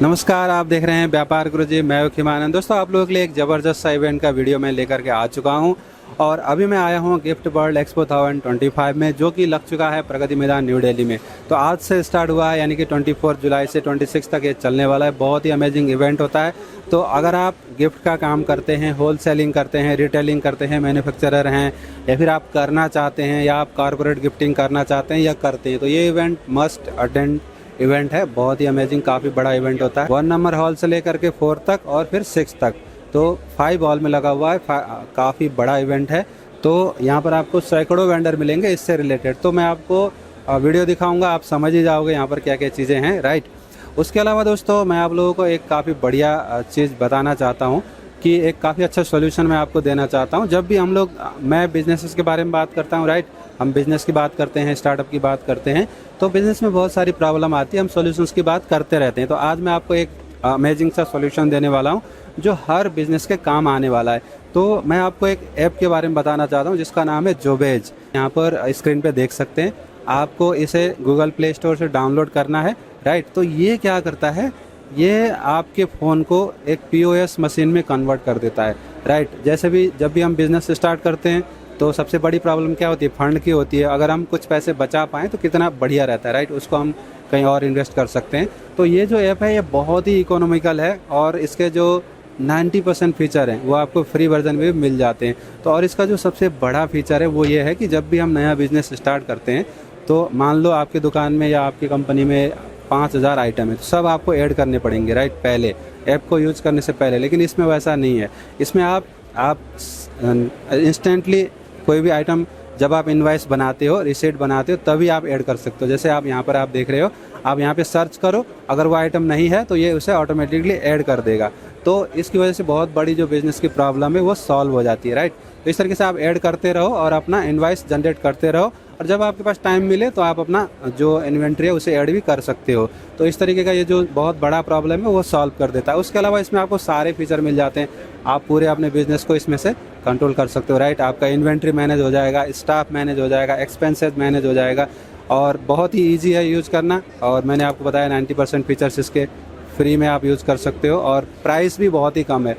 नमस्कार, आप देख रहे हैं व्यापार गुरुजी। मैं हूं खिमानंद। दोस्तों, आप लोगों के लिए एक ज़बरदस्त सा इवेंट का वीडियो मैं लेकर के आ चुका हूं और अभी मैं आया हूं गिफ्ट वर्ल्ड एक्सपो 2025 में, जो कि लग चुका है प्रगति मैदान न्यू दिल्ली में। तो आज से स्टार्ट हुआ है, यानी कि 24 जुलाई से 26 तक ये चलने वाला है। बहुत ही अमेजिंग इवेंट होता है। तो अगर आप गिफ्ट का काम करते हैं, होल सेलिंग करते हैं, रिटेलिंग करते हैं, मैन्युफैक्चरर हैं, या फिर आप करना चाहते हैं, या आप कॉर्पोरेट गिफ्टिंग करना चाहते हैं या करते हैं, तो ये इवेंट मस्ट अटेंड इवेंट है। बहुत ही अमेजिंग, काफ़ी बड़ा इवेंट होता है। 1 नंबर हॉल से लेकर के 4 तक और फिर 6 तक, तो 5 हॉल में लगा हुआ है। काफ़ी बड़ा इवेंट है। तो यहाँ पर आपको सैकड़ों वेंडर मिलेंगे इससे रिलेटेड। तो मैं आपको वीडियो दिखाऊंगा, आप समझ ही जाओगे यहाँ पर क्या क्या चीज़ें हैं, राइट। उसके अलावा दोस्तों, मैं आप लोगों को एक काफ़ी बढ़िया चीज़ बताना चाहता हूँ कि एक काफ़ी अच्छा सोल्यूशन मैं आपको देना चाहता हूँ। जब भी हम लोग, मैं बिजनेसेस के बारे में बात करता हूँ, राइट, हम बिज़नेस की बात करते हैं, स्टार्टअप की बात करते हैं, तो बिज़नेस में बहुत सारी प्रॉब्लम आती है, हम सॉल्यूशंस की बात करते रहते हैं। तो आज मैं आपको एक अमेजिंग सा सॉल्यूशन देने वाला हूँ जो हर बिज़नेस के काम आने वाला है। तो मैं आपको एक ऐप के बारे में बताना चाहता हूँ जिसका नाम है जोबेज। यहाँ पर स्क्रीन पे देख सकते हैं। आपको इसे गूगल प्ले स्टोर से डाउनलोड करना है, राइट। तो ये क्या करता है, ये आपके फ़ोन को एक POS मशीन में कन्वर्ट कर देता है, राइट। जैसे भी जब भी हम बिज़नेस स्टार्ट करते हैं तो सबसे बड़ी प्रॉब्लम क्या होती है, फंड की होती है। अगर हम कुछ पैसे बचा पाएँ तो कितना बढ़िया रहता है, राइट। उसको हम कहीं और इन्वेस्ट कर सकते हैं। तो ये जो ऐप है ये बहुत ही इकोनॉमिकल है और इसके जो 90% फीचर हैं वो आपको फ्री वर्जन में भी मिल जाते हैं। तो और इसका जो सबसे बड़ा फीचर है वो ये है कि जब भी हम नया बिज़नेस स्टार्ट करते हैं, तो मान लो आपकी दुकान में या आपकी कंपनी में 5000 आइटम है, तो सब आपको ऐड करने पड़ेंगे, राइट, पहले ऐप को यूज़ करने से पहले। लेकिन इसमें वैसा नहीं है। इसमें आप इंस्टेंटली कोई भी आइटम, जब आप इनवॉइस बनाते हो, रिसीट बनाते हो, तभी आप ऐड कर सकते हो। जैसे आप यहाँ पर आप देख रहे हो, आप यहाँ पे सर्च करो, अगर वो आइटम नहीं है तो ये उसे ऑटोमेटिकली ऐड कर देगा। तो इसकी वजह से बहुत बड़ी जो बिज़नेस की प्रॉब्लम है वो सॉल्व हो जाती है, राइट। तो इस तरीके से आप ऐड करते रहो और अपना इनवॉइस जनरेट करते रहो, और जब आपके पास टाइम मिले तो आप अपना जो इन्वेंट्री है उसे ऐड भी कर सकते हो। तो इस तरीके का ये जो बहुत बड़ा प्रॉब्लम है वो सॉल्व कर देता है। उसके अलावा इसमें आपको सारे फीचर मिल जाते हैं। आप पूरे अपने बिजनेस को इसमें से कंट्रोल कर सकते हो, राइट। आपका इन्वेंट्री मैनेज हो जाएगा, स्टाफ मैनेज हो जाएगा, एक्सपेंसेस मैनेज हो जाएगा, और बहुत ही ईजी है यूज़ करना। और मैंने आपको बताया 90% फीचर्स इसके फ्री में आप यूज़ कर सकते हो, और प्राइस भी बहुत ही कम है।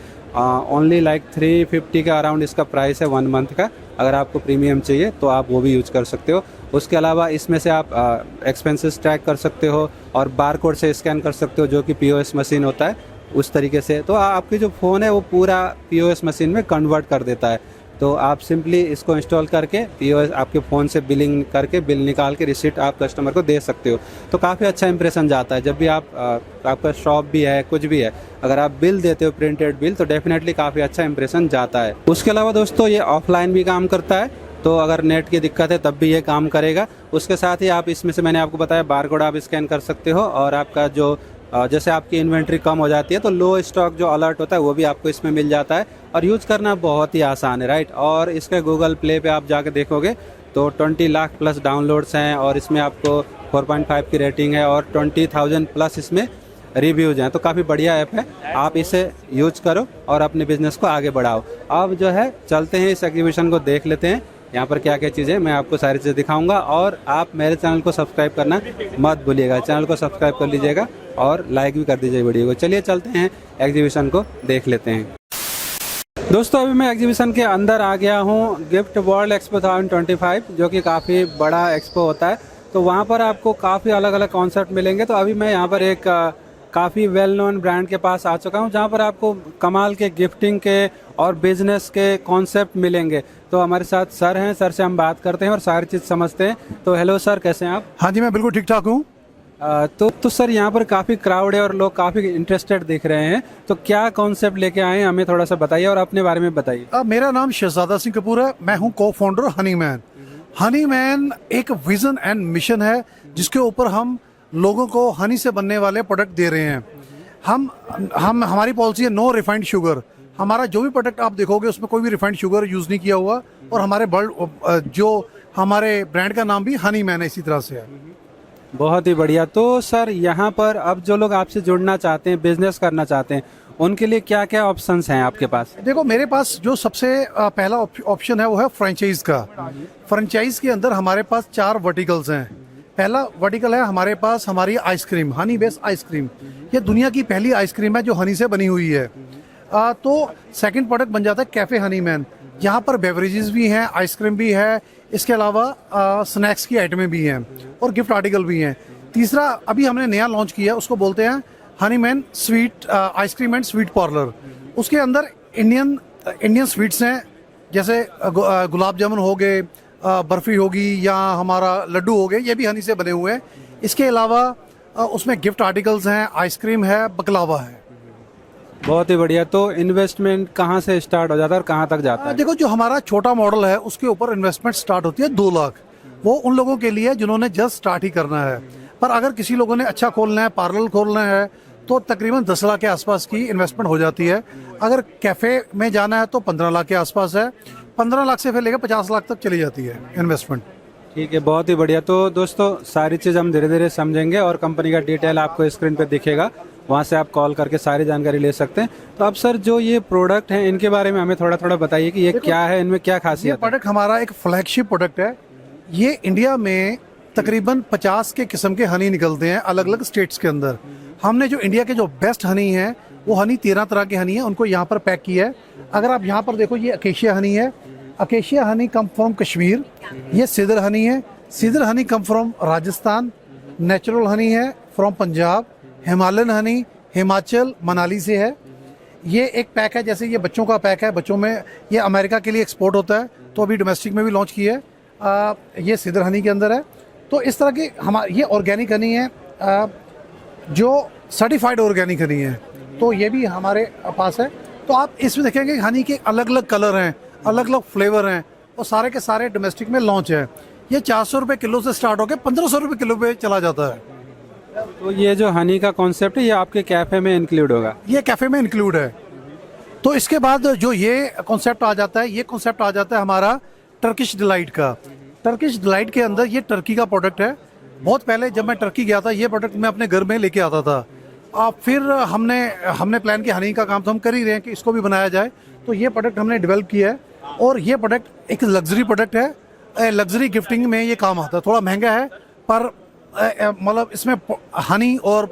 ओनली लाइक 350 के अराउंड इसका प्राइस है 1 मंथ का। अगर आपको प्रीमियम चाहिए तो आप वो भी यूज़ कर सकते हो। उसके अलावा इसमें से आप एक्सपेंसेस ट्रैक कर सकते हो और बारकोड से स्कैन कर सकते हो, जो कि POS मशीन होता है उस तरीके से। तो आपकी जो फ़ोन है वो पूरा POS मशीन में कन्वर्ट कर देता है। तो आप सिंपली इसको इंस्टॉल करके POS आपके फ़ोन से बिलिंग करके, बिल निकाल के रिसीट आप कस्टमर को दे सकते हो। तो काफ़ी अच्छा इंप्रेशन जाता है। जब भी आपका शॉप भी है, कुछ भी है, अगर आप बिल देते हो, प्रिंटेड बिल, तो डेफिनेटली काफ़ी अच्छा इंप्रेशन जाता है। उसके अलावा दोस्तों, ये ऑफलाइन भी काम करता है। तो अगर नेट की दिक्कत है तब भी ये काम करेगा। उसके साथ ही आप इसमें से, मैंने आपको बताया, बारकोड आप स्कैन कर सकते हो, और आपका जो जैसे आपकी इन्वेंट्री कम हो जाती है तो लो स्टॉक जो अलर्ट होता है वो भी आपको इसमें मिल जाता है, और यूज़ करना बहुत ही आसान है, राइट। और इसके गूगल प्ले पे आप जाके देखोगे तो 20 लाख प्लस डाउनलोड्स हैं, और इसमें आपको 4.5 की रेटिंग है, और 20,000 प्लस इसमें रिव्यूज़ हैं। तो काफ़ी बढ़िया ऐप है, आप इसे यूज करो और अपने बिजनेस को आगे बढ़ाओ। अब जो है चलते हैं इस एग्जीबिशन को देख लेते हैं, यहाँ पर क्या क्या चीज़ें, मैं आपको सारी चीज़ें दिखाऊंगा। और आप मेरे चैनल को सब्सक्राइब करना मत भूलिएगा। चैनल को सब्सक्राइब कर लीजिएगा और लाइक भी कर दीजिए वीडियो को। चलिए चलते हैं एग्जीबिशन को देख लेते हैं। दोस्तों, अभी मैं एग्जीबिशन के अंदर आ गया हूँ, गिफ्ट वर्ल्ड एक्सपो 2025, जो कि काफ़ी बड़ा एक्सपो होता है। तो वहाँ पर आपको काफ़ी अलग अलग कॉन्सेप्ट मिलेंगे। तो अभी मैं यहाँ पर एक काफ़ी वेल नोन ब्रांड के पास आ चुका हूँ, जहाँ पर आपको कमाल के गिफ्टिंग के और बिजनेस के कॉन्सेप्ट मिलेंगे। तो हमारे साथ सर हैं, सर से हम बात करते हैं और सारी चीज़ समझते हैं। तो हेलो सर, कैसे हैं आप? हाँ जी, मैं बिल्कुल ठीक ठाक हूँ। तो सर, यहाँ पर काफ़ी क्राउड है और लोग काफ़ी इंटरेस्टेड दिख रहे हैं। तो क्या कॉन्सेप्ट लेके आए हैं, हमें थोड़ा सा बताइए और अपने बारे में बताइए। मेरा नाम शहजादा सिंह कपूर है। मैं हूँ को फाउंडर हनीमैन। हनीमैन एक विजन एंड मिशन है जिसके ऊपर हम लोगों को हनी से बनने वाले प्रोडक्ट दे रहे हैं। हम हमारी पॉलिसी है नो रिफाइंड शुगर। हमारा जो भी प्रोडक्ट आप देखोगे उसमें कोई भी रिफाइंड शुगर यूज़ नहीं किया हुआ, और हमारे ब्रांड का नाम भी हनीमैन है, इसी तरह से है। बहुत ही बढ़िया। तो सर, यहाँ पर अब जो लोग आपसे जुड़ना चाहते हैं, बिजनेस करना चाहते हैं, उनके लिए क्या क्या ऑप्शंस हैं आपके पास? देखो, मेरे पास जो सबसे पहला ऑप्शन है वो है फ्रेंचाइज का। फ्रेंचाइज के अंदर हमारे पास 4 वर्टिकल्स हैं। पहला वर्टिकल है हमारे पास हमारी आइसक्रीम, हनी बेस्ड आइसक्रीम। ये दुनिया की पहली आइसक्रीम है जो हनी से बनी हुई है। तो सेकंड प्रोडक्ट बन जाता है कैफ़े हनी मैन। यहाँ पर बेवरेजेस भी हैं, आइसक्रीम भी है, इसके अलावा स्नैक्स की आइटमें भी हैं और गिफ्ट आर्टिकल भी हैं। तीसरा अभी हमने नया लॉन्च किया, उसको बोलते हैं Honey man sweet ice cream and sweet parlour. उसके अंदर इंडियन स्वीट्स हैं, जैसे गुलाब जामुन हो गए, बर्फ़ी होगी, या हमारा लड्डू हो गए, ये भी हनी से बने हुए हैं। इसके अलावा उसमें गिफ्ट आर्टिकल्स हैं, आइसक्रीम है, बकलावा है। बहुत ही बढ़िया। तो इन्वेस्टमेंट कहाँ से स्टार्ट हो जाता है और कहाँ तक जाता है? देखो, जो हमारा छोटा मॉडल है उसके ऊपर इन्वेस्टमेंट स्टार्ट होती है 2 लाख। वो उन लोगों के लिए जिन्होंने जस्ट स्टार्ट ही करना है। पर अगर किसी लोगों ने अच्छा खोलना है, पार्लर खोलना है, तो तकरीबन 10 लाख के आसपास की इन्वेस्टमेंट हो जाती है। अगर कैफ़े में जाना है तो 15 लाख के आसपास है। 15 लाख से फिर लेकर 50 लाख तक चली जाती है इन्वेस्टमेंट। ठीक है, बहुत ही बढ़िया। तो दोस्तों सारी चीज़ हम धीरे धीरे समझेंगे और कंपनी का डिटेल आपको स्क्रीन पे दिखेगा, वहाँ से आप कॉल करके सारी जानकारी ले सकते हैं। तो अब सर, जो ये प्रोडक्ट हैं इनके बारे में हमें थोड़ा थोड़ा बताइए कि ये क्या है, इनमें क्या ये खासियत है? प्रोडक्ट हमारा एक फ्लैगशिप प्रोडक्ट है। ये इंडिया में तकरीबन 50 के किस्म के हनी निकलते हैं अलग अलग स्टेट्स के अंदर। हमने जो इंडिया के जो बेस्ट हनी है, वो हनी 13 तरह के हनी है, उनको यहाँ पर पैक किया है। अगर आप यहाँ पर देखो, ये अकेशिया हनी है। Acacia Honey come from Kashmir. ये सीडर हनी है। Cedar Honey come from Rajasthan. Natural Honey है फ्रॉम पंजाब। हिमालयन हनी हिमाचल मनाली से है। ये एक पैक है, जैसे ये बच्चों का पैक है, बच्चों में ये अमेरिका के लिए एक्सपोर्ट होता है, तो अभी डोमेस्टिक में भी लॉन्च किया है। ये सीडर हनी के अंदर है। तो इस तरह की ये ऑर्गेनिक हनी है, जो सर्टिफाइड ऑर्गेनिक हनी है, तो ये भी हमारे पास है। तो आप इसमें देखेंगे हनी के अलग अलग कलर हैं, अलग अलग फ्लेवर हैं, और सारे के सारे डोमेस्टिक में लॉन्च है। ये 400 रुपये किलो से स्टार्ट होकर 1500 रुपये किलो पे चला जाता है। तो ये जो हनी का कॉन्सेप्ट है, ये आपके कैफे में इंक्लूड होगा? ये कैफे में इंक्लूड है। तो इसके बाद जो ये कॉन्सेप्ट आ जाता है, ये कॉन्सेप्ट आ जाता है हमारा टर्किश डिलाइट का। टर्किश डिलाइट के अंदर ये टर्की का प्रोडक्ट है। बहुत पहले जब मैं टर्की गया था, ये प्रोडक्ट मैं अपने घर में लेके आता था। फिर हमने प्लान किया, हनी का काम तो हम कर ही रहे हैं कि इसको भी बनाया जाए, तो ये प्रोडक्ट हमने डेवलप किया है। और ये प्रोडक्ट एक लग्जरी प्रोडक्ट है। लग्जरी गिफ्टिंग में ये काम आता है। थोड़ा महंगा है, पर मतलब इसमें हनी और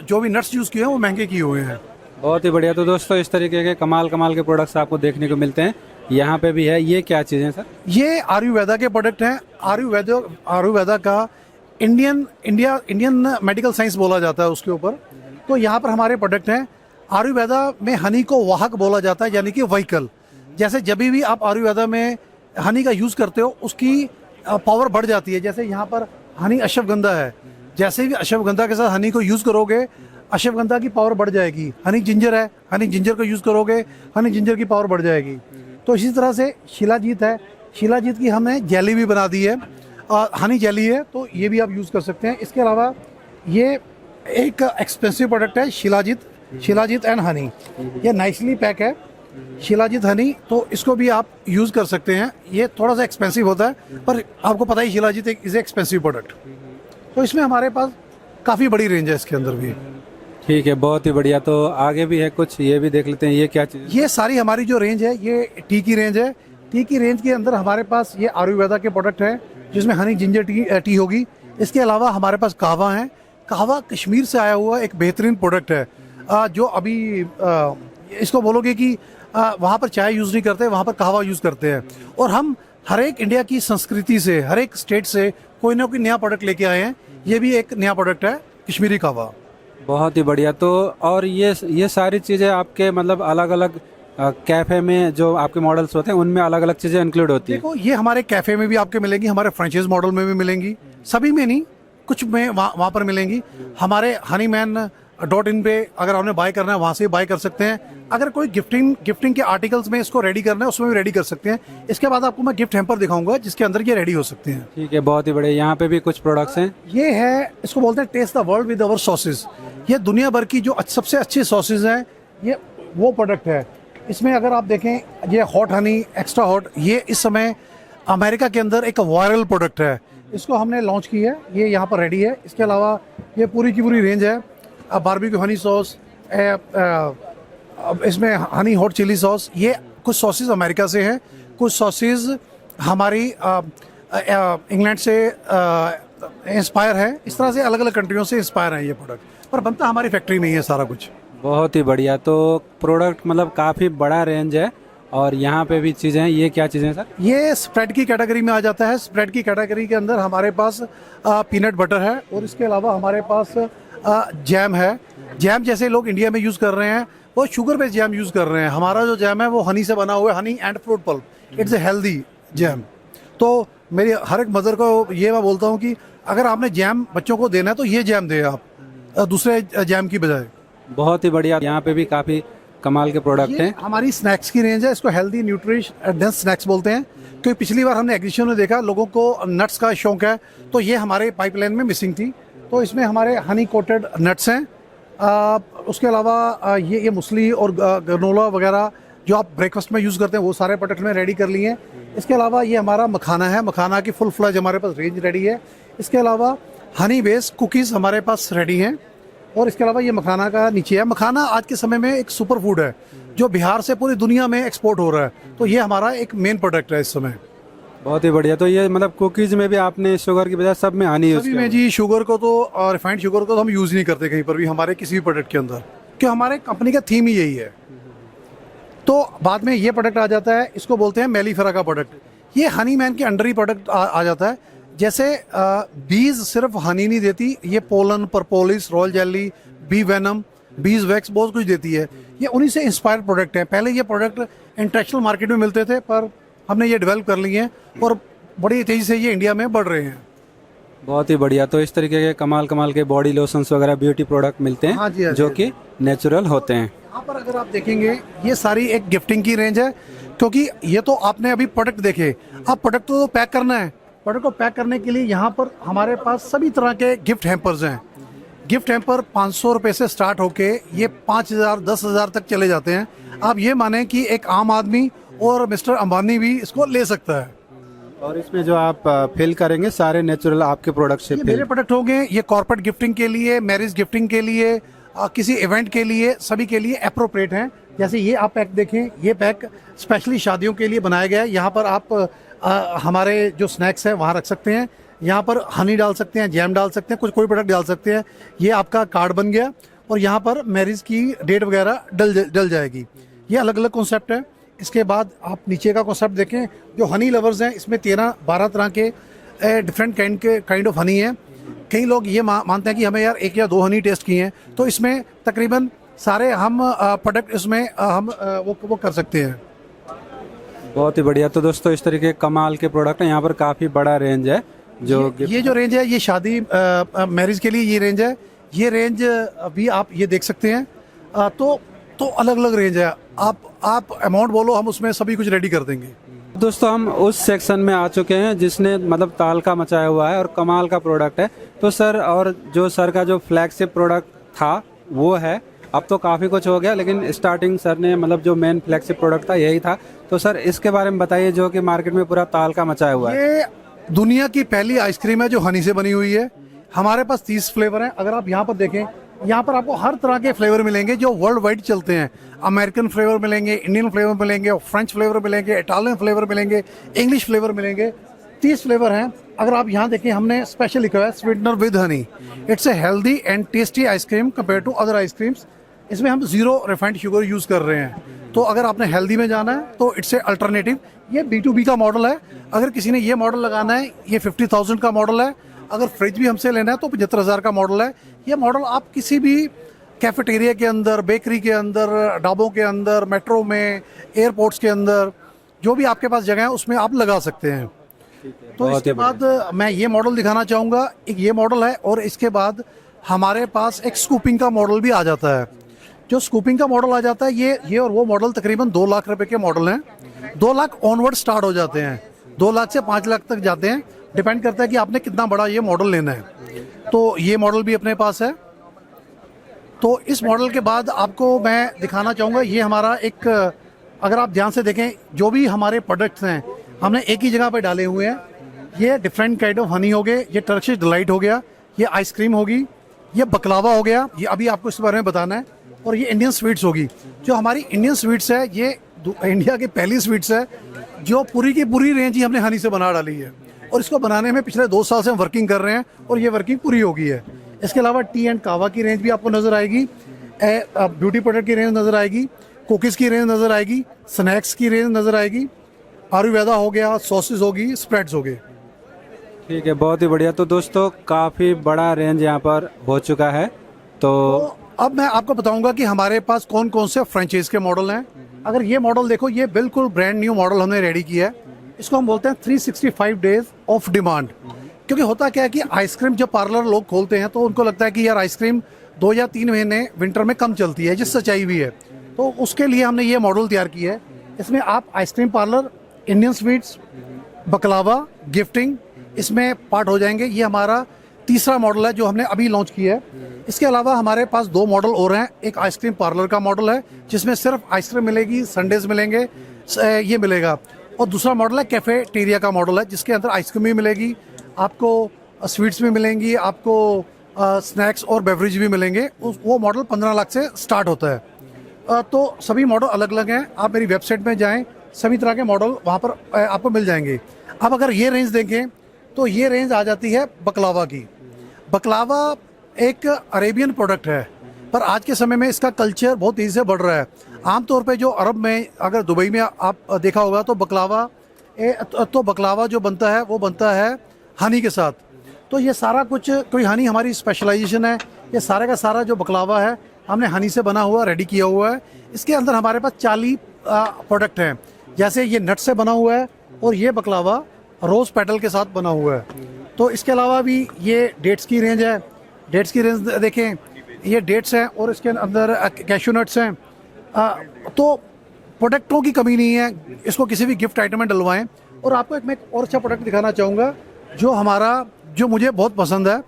जो भी नट्स यूज़ किए हैं वो महंगे किए हुए हैं। बहुत ही बढ़िया। तो दोस्तों इस तरीके के कमाल कमाल के प्रोडक्ट्स आपको देखने को मिलते हैं। यहाँ पे भी है। ये क्या चीज़ है सर? ये आयुर्वेदा के प्रोडक्ट हैं। आयुर्वेदा का इंडियन मेडिकल साइंस बोला जाता है उसके ऊपर। तो यहाँ पर हमारे प्रोडक्ट हैं। आयुर्वेदा में हनी को वाहक बोला जाता है, यानी कि व्हीकल। जैसे जब भी आप आयुर्वेदा में हनी का यूज़ करते हो, उसकी पावर बढ़ जाती है। जैसे यहाँ पर हनी अश्वगंधा है, जैसे भी अश्वगंधा के साथ हनी को यूज़ करोगे, अश्वगंधा की पावर बढ़ जाएगी। हनी जिंजर है, हनी जिंजर को यूज़ करोगे, हनी जिंजर की पावर बढ़ जाएगी। तो इसी तरह से शिलाजीत है। शिलाजीत की हमने जेली भी बना दी है, हनी जेली है, तो ये भी आप यूज़ कर सकते हैं। इसके अलावा ये एक एक्सपेंसिव प्रोडक्ट है, शिलाजीत एंड हनी। ये नाइसली पैक है, शिलाजीत हनी, तो इसको भी आप यूज़ कर सकते हैं। ये थोड़ा सा एक्सपेंसिव होता है, पर आपको पता ही शिलाजीत इज़ एक्सपेंसिव प्रोडक्ट। तो इसमें हमारे पास काफ़ी बड़ी रेंज है इसके अंदर भी। ठीक है, बहुत ही बढ़िया। तो आगे भी है कुछ, ये भी देख लेते हैं। ये क्या चीज़? ये सारी हमारी जो रेंज है, ये टी की रेंज है। टी की रेंज के अंदर हमारे पास ये आयुर्वेदा के प्रोडक्ट हैं, जिसमें हनी जिंजर टी होगी। इसके अलावा हमारे पास कहवा है। कहवा कश्मीर से आया हुआ एक बेहतरीन प्रोडक्ट है, जो अभी इसको बोलोगे कि वहाँ पर चाय यूज़ नहीं करते, वहाँ पर कहवा यूज़ करते हैं। और हम हर एक इंडिया की संस्कृति से, हर एक स्टेट से कोई ना कोई नया प्रोडक्ट लेके आए हैं। ये भी एक नया प्रोडक्ट है, कश्मीरी कहवा। बहुत ही बढ़िया। तो और ये सारी चीज़ें आपके मतलब अलग अलग कैफ़े में जो आपके मॉडल्स होते हैं, उनमें अलग अलग चीज़ें इंक्लूड होती है? देखो, ये हमारे कैफ़े में भी आपके मिलेंगी, हमारे फ्रेंचाइज मॉडल में भी मिलेंगी, सभी में नहीं, कुछ में वहाँ पर मिलेंगी। हमारे honeyman.in पे अगर आपने बाय करना है, वहाँ से बाय कर सकते हैं। अगर कोई गिफ्टिंग के आर्टिकल्स में इसको रेडी करना है, उसमें भी रेडी कर सकते हैं। इसके बाद आपको मैं गिफ्ट हैम्पर दिखाऊंगा, जिसके अंदर ये रेडी हो सकते हैं। ठीक है, बहुत ही बढ़िया। यहाँ पे भी कुछ प्रोडक्ट्स हैं। ये है, इसको बोलते हैं taste the world with our sausage. ये दुनिया भर की जो सबसे अच्छी सॉसेज हैं, ये वो प्रोडक्ट है। इसमें अगर आप देखें, ये हॉट हनी एक्स्ट्रा हॉट, ये इस समय अमेरिका के अंदर एक वायरल प्रोडक्ट है। इसको हमने लॉन्च की है, ये यहाँ पर रेडी है। इसके अलावा ये पूरी की पूरी रेंज है। बारबेक्यू हनी सॉस, इसमें हनी हॉट चिली सॉस। ये कुछ सॉसेज अमेरिका से हैं, कुछ सॉसेज हमारी इंग्लैंड से इंस्पायर है। इस तरह से अलग अलग कंट्रियों से इंस्पायर है ये प्रोडक्ट, पर बनता हमारी फैक्ट्री में ही है सारा कुछ। बहुत ही बढ़िया। तो प्रोडक्ट मतलब काफ़ी बड़ा रेंज है और यहाँ पे भी चीज़ें हैं। ये क्या चीज़ें हैं सर? ये स्प्रेड की कैटेगरी में आ जाता है। स्प्रेड की कैटेगरी के अंदर हमारे पास पीनट बटर है और इसके अलावा हमारे पास जैम है। जैम जैसे लोग इंडिया में यूज़ कर रहे हैं वो शुगर बेस्ड जैम यूज़ कर रहे हैं। हमारा जो जैम है वो हनी से बना हुआ है, honey and fruit pulp. It's a healthy jam. तो मेरी हर एक मदर को ये मैं बोलता हूँ कि अगर आपने जैम बच्चों को देना है तो ये जैम दे आप, दूसरे जैम की बजाय। बहुत ही बढ़िया। यहाँ पे भी काफ़ी कमाल के प्रोडक्ट हैं। हमारी स्नैक्स की रेंज है, इसको हेल्दी न्यूट्रिश डेंस स्नैक्स बोलते हैं, क्योंकि पिछली बार हमने एग्जीबिशन में देखा लोगों को नट्स का शौक है, तो ये हमारे पाइपलाइन में मिसिंग थी। तो इसमें हमारे हनी कोटेड नट्स हैं। उसके अलावा ये मुसली और ग्रेनोला वगैरह जो आप ब्रेकफास्ट में यूज़ करते हैं वो सारे प्रोडक्ट में रेडी कर लिए हैं। इसके अलावा ये हमारा मखाना है, मखाना की फुल फ्लैज हमारे पास रेंज रेडी है। इसके अलावा हनी बेस्ड कुकीज़ हमारे पास रेडी हैं। और इसके अलावा ये मखाना का नीचे है। मखाना आज के समय में एक सुपर फूड है जो बिहार से पूरी दुनिया में एक्सपोर्ट हो रहा है, तो ये हमारा एक मेन प्रोडक्ट है इस समय। बहुत ही बढ़िया। तो ये मतलब कुकीज़ में भी आपने शुगर की बजाय सब में हनी यूज़ सभी किया? में जी शुगर को तो और रिफाइंड शुगर को तो हम यूज़ नहीं करते कहीं पर भी हमारे किसी भी प्रोडक्ट के अंदर, क्योंकि हमारे कंपनी का थीम ही यही है। तो बाद में ये प्रोडक्ट आ जाता है, इसको बोलते हैं मेलीफेरा का प्रोडक्ट। ये हनी मैन के अंडर ही प्रोडक्ट आ जाता है। जैसे बीज सिर्फ हनी नहीं देती, ये pollen, propolis, royal jelly, bee venom, bees wax बहुत कुछ देती है। ये उन्हीं से इंस्पायर्ड प्रोडक्ट है। पहले ये प्रोडक्ट इंटरनेशनल मार्केट में मिलते थे, पर हमने ये डेवलप कर लिए हैं और बड़ी तेज़ी से ये इंडिया में बढ़ रहे हैं। बहुत ही बढ़िया। तो इस तरीके के कमाल कमाल के बॉडी लोशंस वगैरह ब्यूटी प्रोडक्ट मिलते हाँ जी, हैं हाँ जी, जो हाँ कि नेचुरल होते हैं। यहाँ पर अगर आप देखेंगे ये सारी एक गिफ्टिंग की रेंज है, क्योंकि ये तो आपने अभी प्रोडक्ट देखे, अब प्रोडक्ट तो पैक करना है। प्रोडक्ट को पैक करने के लिए यहाँ पर हमारे पास सभी तरह के गिफ्ट हैम्पर्स हैं। गिफ्ट हैम्पर 500 रुपये से स्टार्ट होके ये 5000 10,000 तक चले जाते हैं। आप ये माने कि एक आम आदमी और मिस्टर अंबानी भी इसको ले सकता है। और इसमें जो आप फिल करेंगे सारे नेचुरल आपके प्रोडक्ट से ये मेरे प्रोडक्ट होंगे, ये कॉर्पोरेट गिफ्टिंग के लिए, मैरिज गिफ्टिंग के लिए, किसी इवेंट के लिए, सभी के लिए अप्रोप्रिएट हैं। जैसे ये आप पैक देखें, ये पैक स्पेशली शादियों के लिए बनाया गया है। यहाँ पर आप हमारे जो स्नैक्स है वहाँ रख सकते हैं। यहाँ पर हनी डाल सकते हैं, जैम डाल सकते हैं, कुछ कोई प्रोडक्ट डाल सकते हैं। ये आपका कार्ड बन गया और यहाँ पर मैरिज की डेट वगैरह डल जाएगी। ये अलग अलग कॉन्सेप्ट है। इसके बाद आप नीचे का कॉन्सेप्ट देखें, जो हनी लवर्स हैं इसमें 13-12 तरह के डिफरेंट काइंड ऑफ हनी है। कई लोग ये मानते हैं कि हमें यार 1 या 2 हनी टेस्ट किए हैं, तो इसमें तकरीबन सारे हम प्रोडक्ट इसमें हम वो कर सकते हैं। बहुत ही बढ़िया। तो दोस्तों इस तरीके के कमाल के प्रोडक्ट हैं। यहाँ पर काफ़ी बड़ा रेंज है। जो ये जो रेंज है ये शादी मैरिज के लिए ये रेंज है। ये रेंज अभी आप ये देख सकते हैं। तो अलग अलग रेंज है। आप अमाउंट बोलो, हम उसमें सभी कुछ रेडी कर देंगे। दोस्तों हम उस सेक्शन में आ चुके हैं जिसने मतलब तालका मचाया हुआ है और कमाल का प्रोडक्ट है। तो सर, और जो सर का जो फ्लैगशिप प्रोडक्ट था वो है, अब तो काफ़ी कुछ हो गया, लेकिन स्टार्टिंग सर ने मतलब जो मेन फ्लैगशिप प्रोडक्ट था यही था। तो सर इसके बारे में बताइए, जो कि मार्केट में पूरा तालका मचाया हुआ है। ये दुनिया की पहली आइसक्रीम है जो हनी से बनी हुई है। हमारे पास 30 फ्लेवर हैं। अगर आप यहाँ पर देखें, यहाँ पर आपको हर तरह के फ्लेवर मिलेंगे जो वर्ल्ड वाइड चलते हैं। अमेरिकन फ्लेवर मिलेंगे, इंडियन फ्लेवर मिलेंगे, फ्रेंच फ्लेवर मिलेंगे, इटालियन फ्लेवर मिलेंगे, इंग्लिश फ्लेवर मिलेंगे। 30 फ्लेवर हैं। अगर आप यहाँ देखें, हमने स्पेशल लिखा है sweetener with honey. It's a healthy and tasty ice cream compare to other ice creams. इसमें हम 0 रिफाइंड शुगर यूज़ कर रहे हैं। तो अगर आपने हेल्दी में जाना है तो इट्स ए अल्टरनेटिव। ये B2B का मॉडल है। अगर किसी ने ये मॉडल लगाना है, ये 50,000 का मॉडल है। अगर फ्रिज भी हमसे लेना है तो 75,000 का मॉडल है। ये मॉडल आप किसी भी कैफेटेरिया के अंदर, बेकरी के अंदर, ढाबों के अंदर, मेट्रो में, एयरपोर्ट्स के अंदर, जो भी आपके पास जगह है उसमें आप लगा सकते हैं। तो इसके बाद मैं ये मॉडल दिखाना चाहूँगा। एक ये मॉडल है और इसके बाद हमारे पास एक स्कूपिंग का मॉडल भी आ जाता है। जो स्कूपिंग का मॉडल आ जाता है, ये और वो मॉडल तकरीबन 2 लाख रुपए के मॉडल हैं। 2 लाख ऑनवर्ड स्टार्ट हो जाते हैं, 2 लाख से 5 लाख तक जाते हैं। डिपेंड करता है कि आपने कितना बड़ा ये मॉडल लेना है। तो ये मॉडल भी अपने पास है। तो इस मॉडल के बाद आपको मैं दिखाना चाहूँगा, ये हमारा एक, अगर आप ध्यान से देखें, जो भी हमारे प्रोडक्ट्स हैं हमने एक ही जगह पर डाले हुए हैं। ये डिफरेंट काइंड ऑफ हनी हो गए, ये टर्किश डिलाइट हो गया, ये आइसक्रीम होगी, ये बकलावा हो गया, ये अभी आपको इस बारे में बताना है, और ये इंडियन स्वीट्स होगी। जो हमारी इंडियन स्वीट्स है, ये इंडिया की पहली स्वीट्स है जो पूरी की पूरी रेंज ही हमने हनी से बना डाली है। और इसको बनाने में पिछले 2 साल से हम वर्किंग कर रहे हैं और ये वर्किंग पूरी हो गई है। इसके अलावा टी एंड कावा की रेंज भी आपको नज़र आएगी, ब्यूटी प्रोडक्ट की रेंज नज़र आएगी, कुकीज़ की रेंज नज़र आएगी, स्नैक्स की रेंज नज़र आएगी, आयुर्वेदा हो गया, सॉसेज होगी, स्प्रेड्स हो गए। ठीक है, बहुत ही बढ़िया। तो दोस्तों काफ़ी बड़ा रेंज यहाँ पर हो चुका है। तो अब मैं आपको बताऊंगा कि हमारे पास कौन कौन से फ्रेंचाइज के मॉडल हैं। अगर ये मॉडल देखो, ये बिल्कुल ब्रांड न्यू मॉडल हमने रेडी किया है। इसको हम बोलते हैं 365 डेज ऑफ डिमांड। क्योंकि होता क्या है कि आइसक्रीम जब पार्लर लोग खोलते हैं तो उनको लगता है कि यार आइसक्रीम 2 या 3 महीने विंटर में कम चलती है, जिस सच्चाई भी है। तो उसके लिए हमने ये मॉडल तैयार किया है। इसमें आप ice cream parlour, Indian sweets, बकलावा, gifting इसमें पार्ट हो जाएंगे। ये हमारा तीसरा मॉडल है जो हमने अभी लॉन्च किया है। इसके अलावा हमारे पास 2 मॉडल और हैं। एक आइसक्रीम पार्लर का मॉडल है जिसमें सिर्फ आइसक्रीम मिलेगी, संडेज मिलेंगे, ये मिलेगा। और दूसरा मॉडल है कैफेटेरिया का मॉडल है, जिसके अंदर आइसक्रीम भी मिलेगी, आपको स्वीट्स भी मिलेंगी, आपको स्नैक्स और बेवरेज भी मिलेंगे। वो मॉडल 15 लाख से स्टार्ट होता है। तो सभी मॉडल अलग अलग हैं। आप मेरी वेबसाइट में जाएं, सभी तरह के मॉडल वहाँ पर आपको मिल जाएंगे। अब अगर ये रेंज देखें तो ये रेंज आ जाती है बकलावा की। बकलावा एक अरेबियन प्रोडक्ट है, पर आज के समय में इसका कल्चर बहुत तेज़ी से बढ़ रहा है। आमतौर पे जो अरब में, अगर दुबई में आप देखा होगा तो बकलावा जो बनता है वो बनता है हनी के साथ। तो ये सारा कुछ, कोई हनी हमारी स्पेशलाइजेशन है। ये सारे का सारा जो बकलावा है हमने हनी से बना हुआ रेडी किया हुआ है। इसके अंदर हमारे पास 40 प्रोडक्ट हैं। जैसे ये नट से बना हुआ है और ये बकलावा रोज़ पेटल के साथ बना हुआ है। तो इसके अलावा भी ये डेट्स की रेंज है। डेट्स की रेंज देखें, ये डेट्स हैं और इसके अंदर कैशू नट्स हैं। तो प्रोडक्टों की कमी नहीं है, इसको किसी भी गिफ्ट आइटम में डलवाएं। और आपको मैं एक और अच्छा प्रोडक्ट दिखाना चाहूँगा जो मुझे बहुत पसंद है,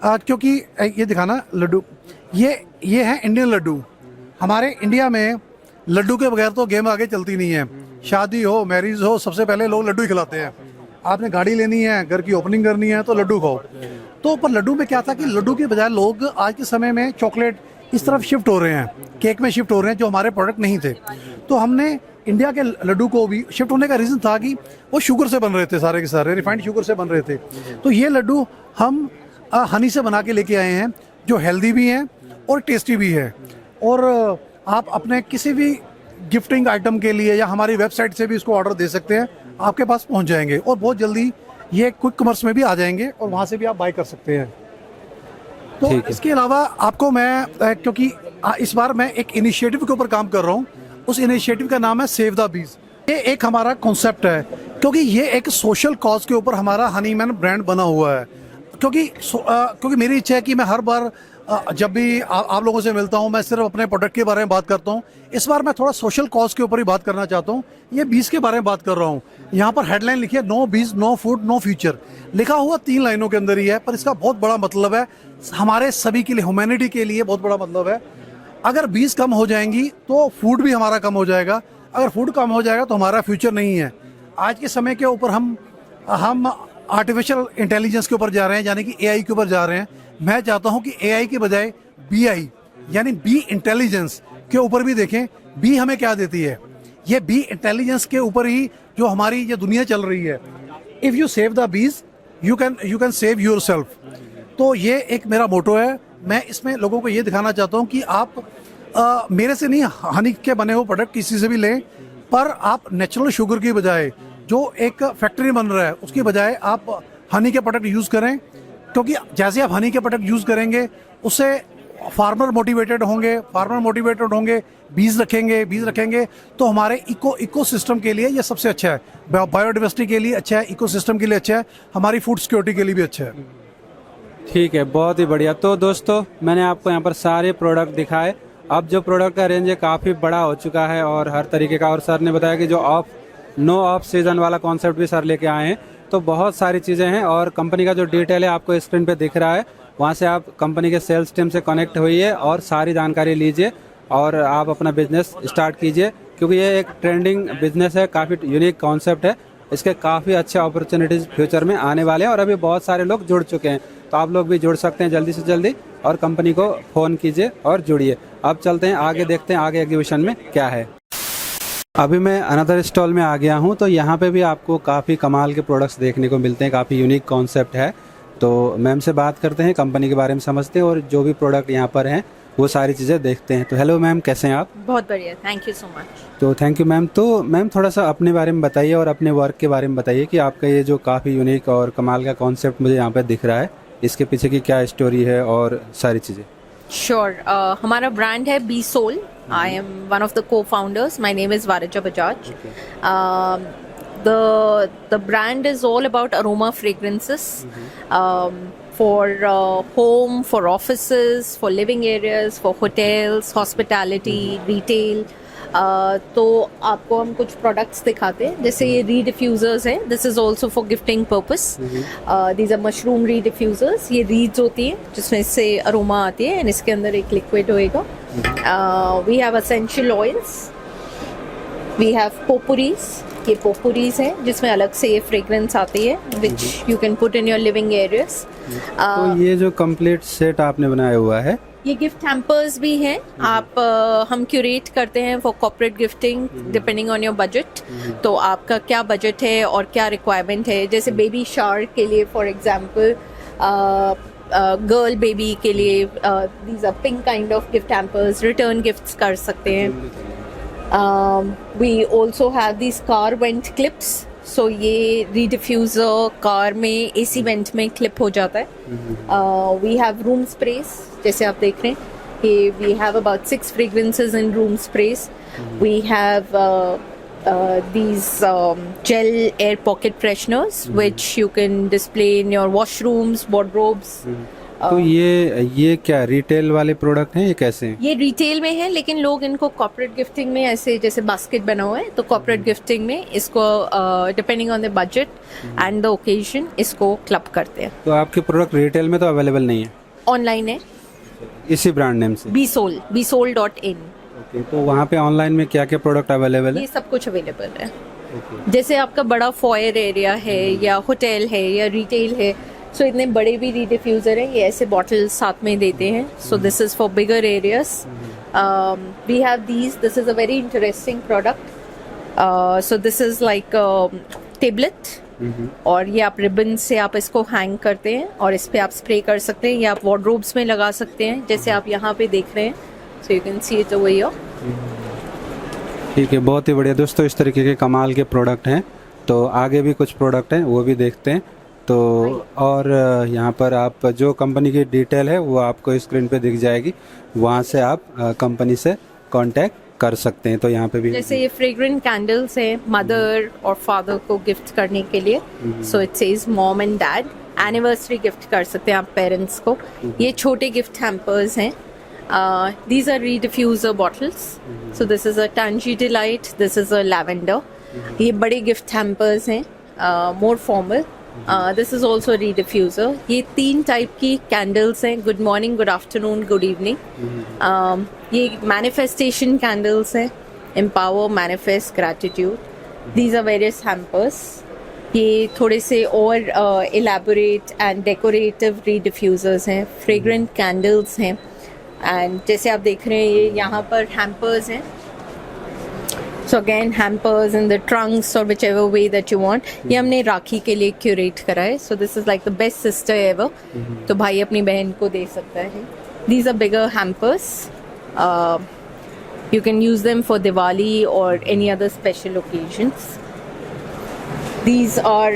क्योंकि ये दिखाना लड्डू, ये है इंडियन लड्डू। हमारे इंडिया में लड्डू के बगैर तो गेम आगे चलती नहीं है। शादी हो, मैरिज हो, सबसे पहले लोग लड्डू ही खिलाते हैं। आपने गाड़ी लेनी है, घर की ओपनिंग करनी है तो लड्डू खाओ। तो पर लड्डू में क्या था कि लड्डू के बजाय लोग आज के समय में चॉकलेट इस तरफ शिफ्ट हो रहे हैं, केक में शिफ्ट हो रहे हैं, जो हमारे प्रोडक्ट नहीं थे। तो हमने इंडिया के लड्डू को भी शिफ्ट होने का रीज़न था कि वो शुगर से बन रहे थे, सारे के सारे रिफाइंड शुगर से बन रहे थे। तो ये लड्डू हम हनी से बना के लेके आए हैं, जो हेल्दी भी हैं और टेस्टी भी है। और आप अपने किसी भी गिफ्टिंग आइटम के लिए या हमारी वेबसाइट से भी इसको ऑर्डर दे सकते हैं, आपके पास पहुंच जाएंगे। और बहुत जल्दी ये क्विक कॉमर्स में भी आ जाएंगे और वहाँ से भी आप बाय कर सकते हैं। तो इसके अलावा आपको मैं, क्योंकि इस बार मैं एक इनिशिएटिव के ऊपर काम कर रहा हूँ, उस इनिशिएटिव का नाम है सेव द बीज। ये एक हमारा कॉन्सेप्ट है, क्योंकि ये एक सोशल कॉज के ऊपर हमारा हनीमैन ब्रांड बना हुआ है। क्योंकि मेरी इच्छा है कि मैं हर बार जब भी आप लोगों से मिलता हूं, मैं सिर्फ अपने प्रोडक्ट के बारे में बात करता हूं। इस बार मैं थोड़ा सोशल कॉज के ऊपर ही बात करना चाहता हूं। ये बीज के बारे में बात कर रहा हूं। यहाँ पर हेडलाइन लिखी है, नो बीज नो फूड नो फ्यूचर। लिखा हुआ 3 लाइनों के अंदर ही है, पर इसका बहुत बड़ा मतलब है हमारे सभी के लिए, ह्यूमैनिटी के लिए बहुत बड़ा मतलब है। अगर बीज कम हो जाएंगी तो फूड भी हमारा कम हो जाएगा। अगर फूड कम हो जाएगा तो हमारा फ्यूचर नहीं है। आज के समय के ऊपर हम आर्टिफिशियल इंटेलिजेंस के ऊपर जा रहे हैं, यानी कि AI के ऊपर जा रहे हैं। मैं चाहता हूं कि AI के बजाय BI यानी बी इंटेलिजेंस के ऊपर भी देखें। बी हमें क्या देती है, ये बी इंटेलिजेंस के ऊपर ही जो हमारी ये दुनिया चल रही है। If you save the bees you can save your self. तो ये एक मेरा मोटो है। मैं इसमें लोगों को ये दिखाना चाहता हूँ कि आप मेरे से नहीं, हनी के बने हुए प्रोडक्ट किसी से भी लें, पर आप नेचुरल शुगर की बजाय, जो एक फैक्ट्री बन रहा है, उसकी बजाय आप हनी के प्रोडक्ट यूज़ करें। क्योंकि जैसे आप हनी के प्रोडक्ट यूज़ करेंगे उससे फार्मर मोटिवेटेड होंगे, बीज रखेंगे तो हमारे इकोसिस्टम के लिए ये सबसे अच्छा है। बायोडाइवर्सिटी के लिए अच्छा है, इकोसिस्टम के लिए अच्छा है, हमारी फूड सिक्योरिटी के लिए भी अच्छा है। ठीक है, बहुत ही बढ़िया। तो दोस्तों मैंने आपको यहाँ पर सारे प्रोडक्ट दिखाए। अब जो प्रोडक्ट का रेंज है काफ़ी बड़ा हो चुका है और हर तरीके का। और सर ने बताया कि जो नो ऑफ सीज़न वाला कॉन्सेप्ट भी सर लेके आए हैं। तो बहुत सारी चीज़ें हैं और कंपनी का जो डिटेल है आपको स्क्रीन पे दिख रहा है, वहाँ से आप कंपनी के सेल्स टीम से कनेक्ट होइए और सारी जानकारी लीजिए और आप अपना बिजनेस स्टार्ट कीजिए। क्योंकि ये एक ट्रेंडिंग बिजनेस है, काफ़ी यूनिक कॉन्सेप्ट है। इसके काफ़ी अच्छे अपॉर्चुनिटीज़ फ्यूचर में आने वाले हैं और अभी बहुत सारे लोग जुड़ चुके हैं। तो आप लोग भी जुड़ सकते हैं जल्दी से जल्दी और कंपनी को फ़ोन कीजिए और जुड़िए। अब चलते हैं आगे, देखते हैं आगे एग्जीबिशन में क्या है। अभी मैं अनदर स्टॉल में आ गया हूँ, तो यहाँ पे भी आपको काफ़ी कमाल के प्रोडक्ट्स देखने को मिलते हैं, काफ़ी यूनिक कॉन्सेप्ट है। तो मैम से बात करते हैं, कंपनी के बारे में समझते हैं और जो भी प्रोडक्ट यहाँ पर हैं वो सारी चीज़ें देखते हैं। तो हेलो मैम, कैसे हैं आप? बहुत बढ़िया, थैंक यू सो मच। तो थैंक यू मैम। तो मैम थोड़ा सा अपने बारे में बताइए और अपने वर्क के बारे में बताइए कि आपका ये जो काफ़ी यूनिक और कमाल का कॉन्सेप्ट मुझे यहाँ पर दिख रहा है, इसके पीछे की क्या स्टोरी है और सारी चीज़ें। श्योर, हमारा ब्रांड है B soul. I am one of the cofounders. My name is Varija Bajaj. The brand is all about aroma fragrances for home, for offices, for living areas, for hotels, hospitality, retail. तो आपको हम कुछ products दिखाते हैं, जैसे ये reed diffusers हैं। This is also for gifting purpose. These are mushroom reed diffusers. ये रीड्स होती हैं जिसमें से अरोमा आती है, एंड इसके अंदर एक लिक्विड होएगा। We have essential oils, we have potpourris. ये पोपुरीज हैं जिसमें अलग से ये फ्रेग्रेंस आती है, which you can put in your living areas. तो ये जो कंप्लीट सेट आपने बनाया हुआ है, ये गिफ्ट हैम्पर्स भी हैं। आप हम क्यूरेट करते हैं for corporate gifting depending on your budget. तो आपका क्या बजट है और क्या रिक्वायरमेंट है, जैसे बेबी शावर के लिए फॉर एग्जांपल, गर्ल बेबी के लिए these are pink kind of gift hampers, return gifts कर सकते हैं। We also have these car vent clips. So ये रीडिफ्यूज़र कार में एसी वेंट में क्लिप हो जाता है। वी हैव रूम स्प्रेस, जैसे आप देख रहे हैं कि we have about 6 fragrances in room sprays. We have these gel air pocket fresheners which you can display in your washrooms, wardrobes. तो ये क्या रिटेल वाले प्रोडक्ट हैं, ये कैसे हैं? ये रिटेल में है, लेकिन लोग इनको कॉर्पोरेट गिफ्टिंग में ऐसे जैसे बास्केट बना हुआ है, तो कॉर्पोरेट गिफ्टिंग में इसको depending on the budget and the occasion इसको क्लब करते हैं। तो आपके प्रोडक्ट रिटेल में तो अवेलेबल नहीं है? ऑनलाइन है, इसी ब्रांड नेम से bsol.in। ओके, तो वहाँ पे ऑनलाइन में क्या क्या प्रोडक्ट अवेलेबल है? ये सब कुछ अवेलेबल है। जैसे आपका बड़ा फॉयर एरिया है या होटल है या रिटेल है, सो इतने बड़े भी रीडिफ्यूज़र हैं, ये ऐसे बॉटल्स साथ में देते हैं। So this is for bigger areas. We have these, this is a very interesting product. So this is like tablet, और ये आप रिबन से आप इसको हैंग करते हैं और इस पे आप स्प्रे कर सकते हैं, या आप वार्डरोब्स में लगा सकते हैं, जैसे आप यहाँ पे देख रहे हैं। So you can see it over here. ठीक है, बहुत ही बढ़िया दोस्तों, इस तरीके के कमाल के प्रोडक्ट हैं। तो आगे भी कुछ प्रोडक्ट हैं, वो भी देखते हैं। तो और यहाँ पर आप जो कंपनी की डिटेल है वो आपको स्क्रीन पे दिख जाएगी, वहाँ से आप कंपनी से कांटेक्ट कर सकते हैं। तो यहाँ पे भी जैसे ये फ्रेग्रेंट कैंडल्स हैं मदर और फादर को गिफ्ट करने के लिए। So it says mom and dad. Anniversary gift कर सकते हैं आप पेरेंट्स को। ये छोटे गिफ्ट हैम्पर्स हैं। These are reed diffuser bottles. So this is a tangy delight, this is a lavender. ये बड़े गिफ्ट हैम्पर्स हैं, more formal. This is also reed diffuser. ये 3 टाइप की कैंडल्स हैं, good morning, good afternoon, good evening. ये manifestation candles हैं, empower, manifest, gratitude. These are various hampers. ये थोड़े से और इलेबोरेट एंड डेकोरेटिव रीडिफ्यूज़र्स हैं, फ्रेग्रेंट कैंडल्स हैं। एंड जैसे आप देख रहे हैं ये यहाँ पर हैम्पर्स हैं। So again hampers in the trunks और whichever way that you want. ये हमने राखी के लिए क्यूरेट करा है। So this is like the best sister ever. तो भाई अपनी बहन को दे सकता है। These are bigger hampers. You can use them for Diwali और any other special occasions. These are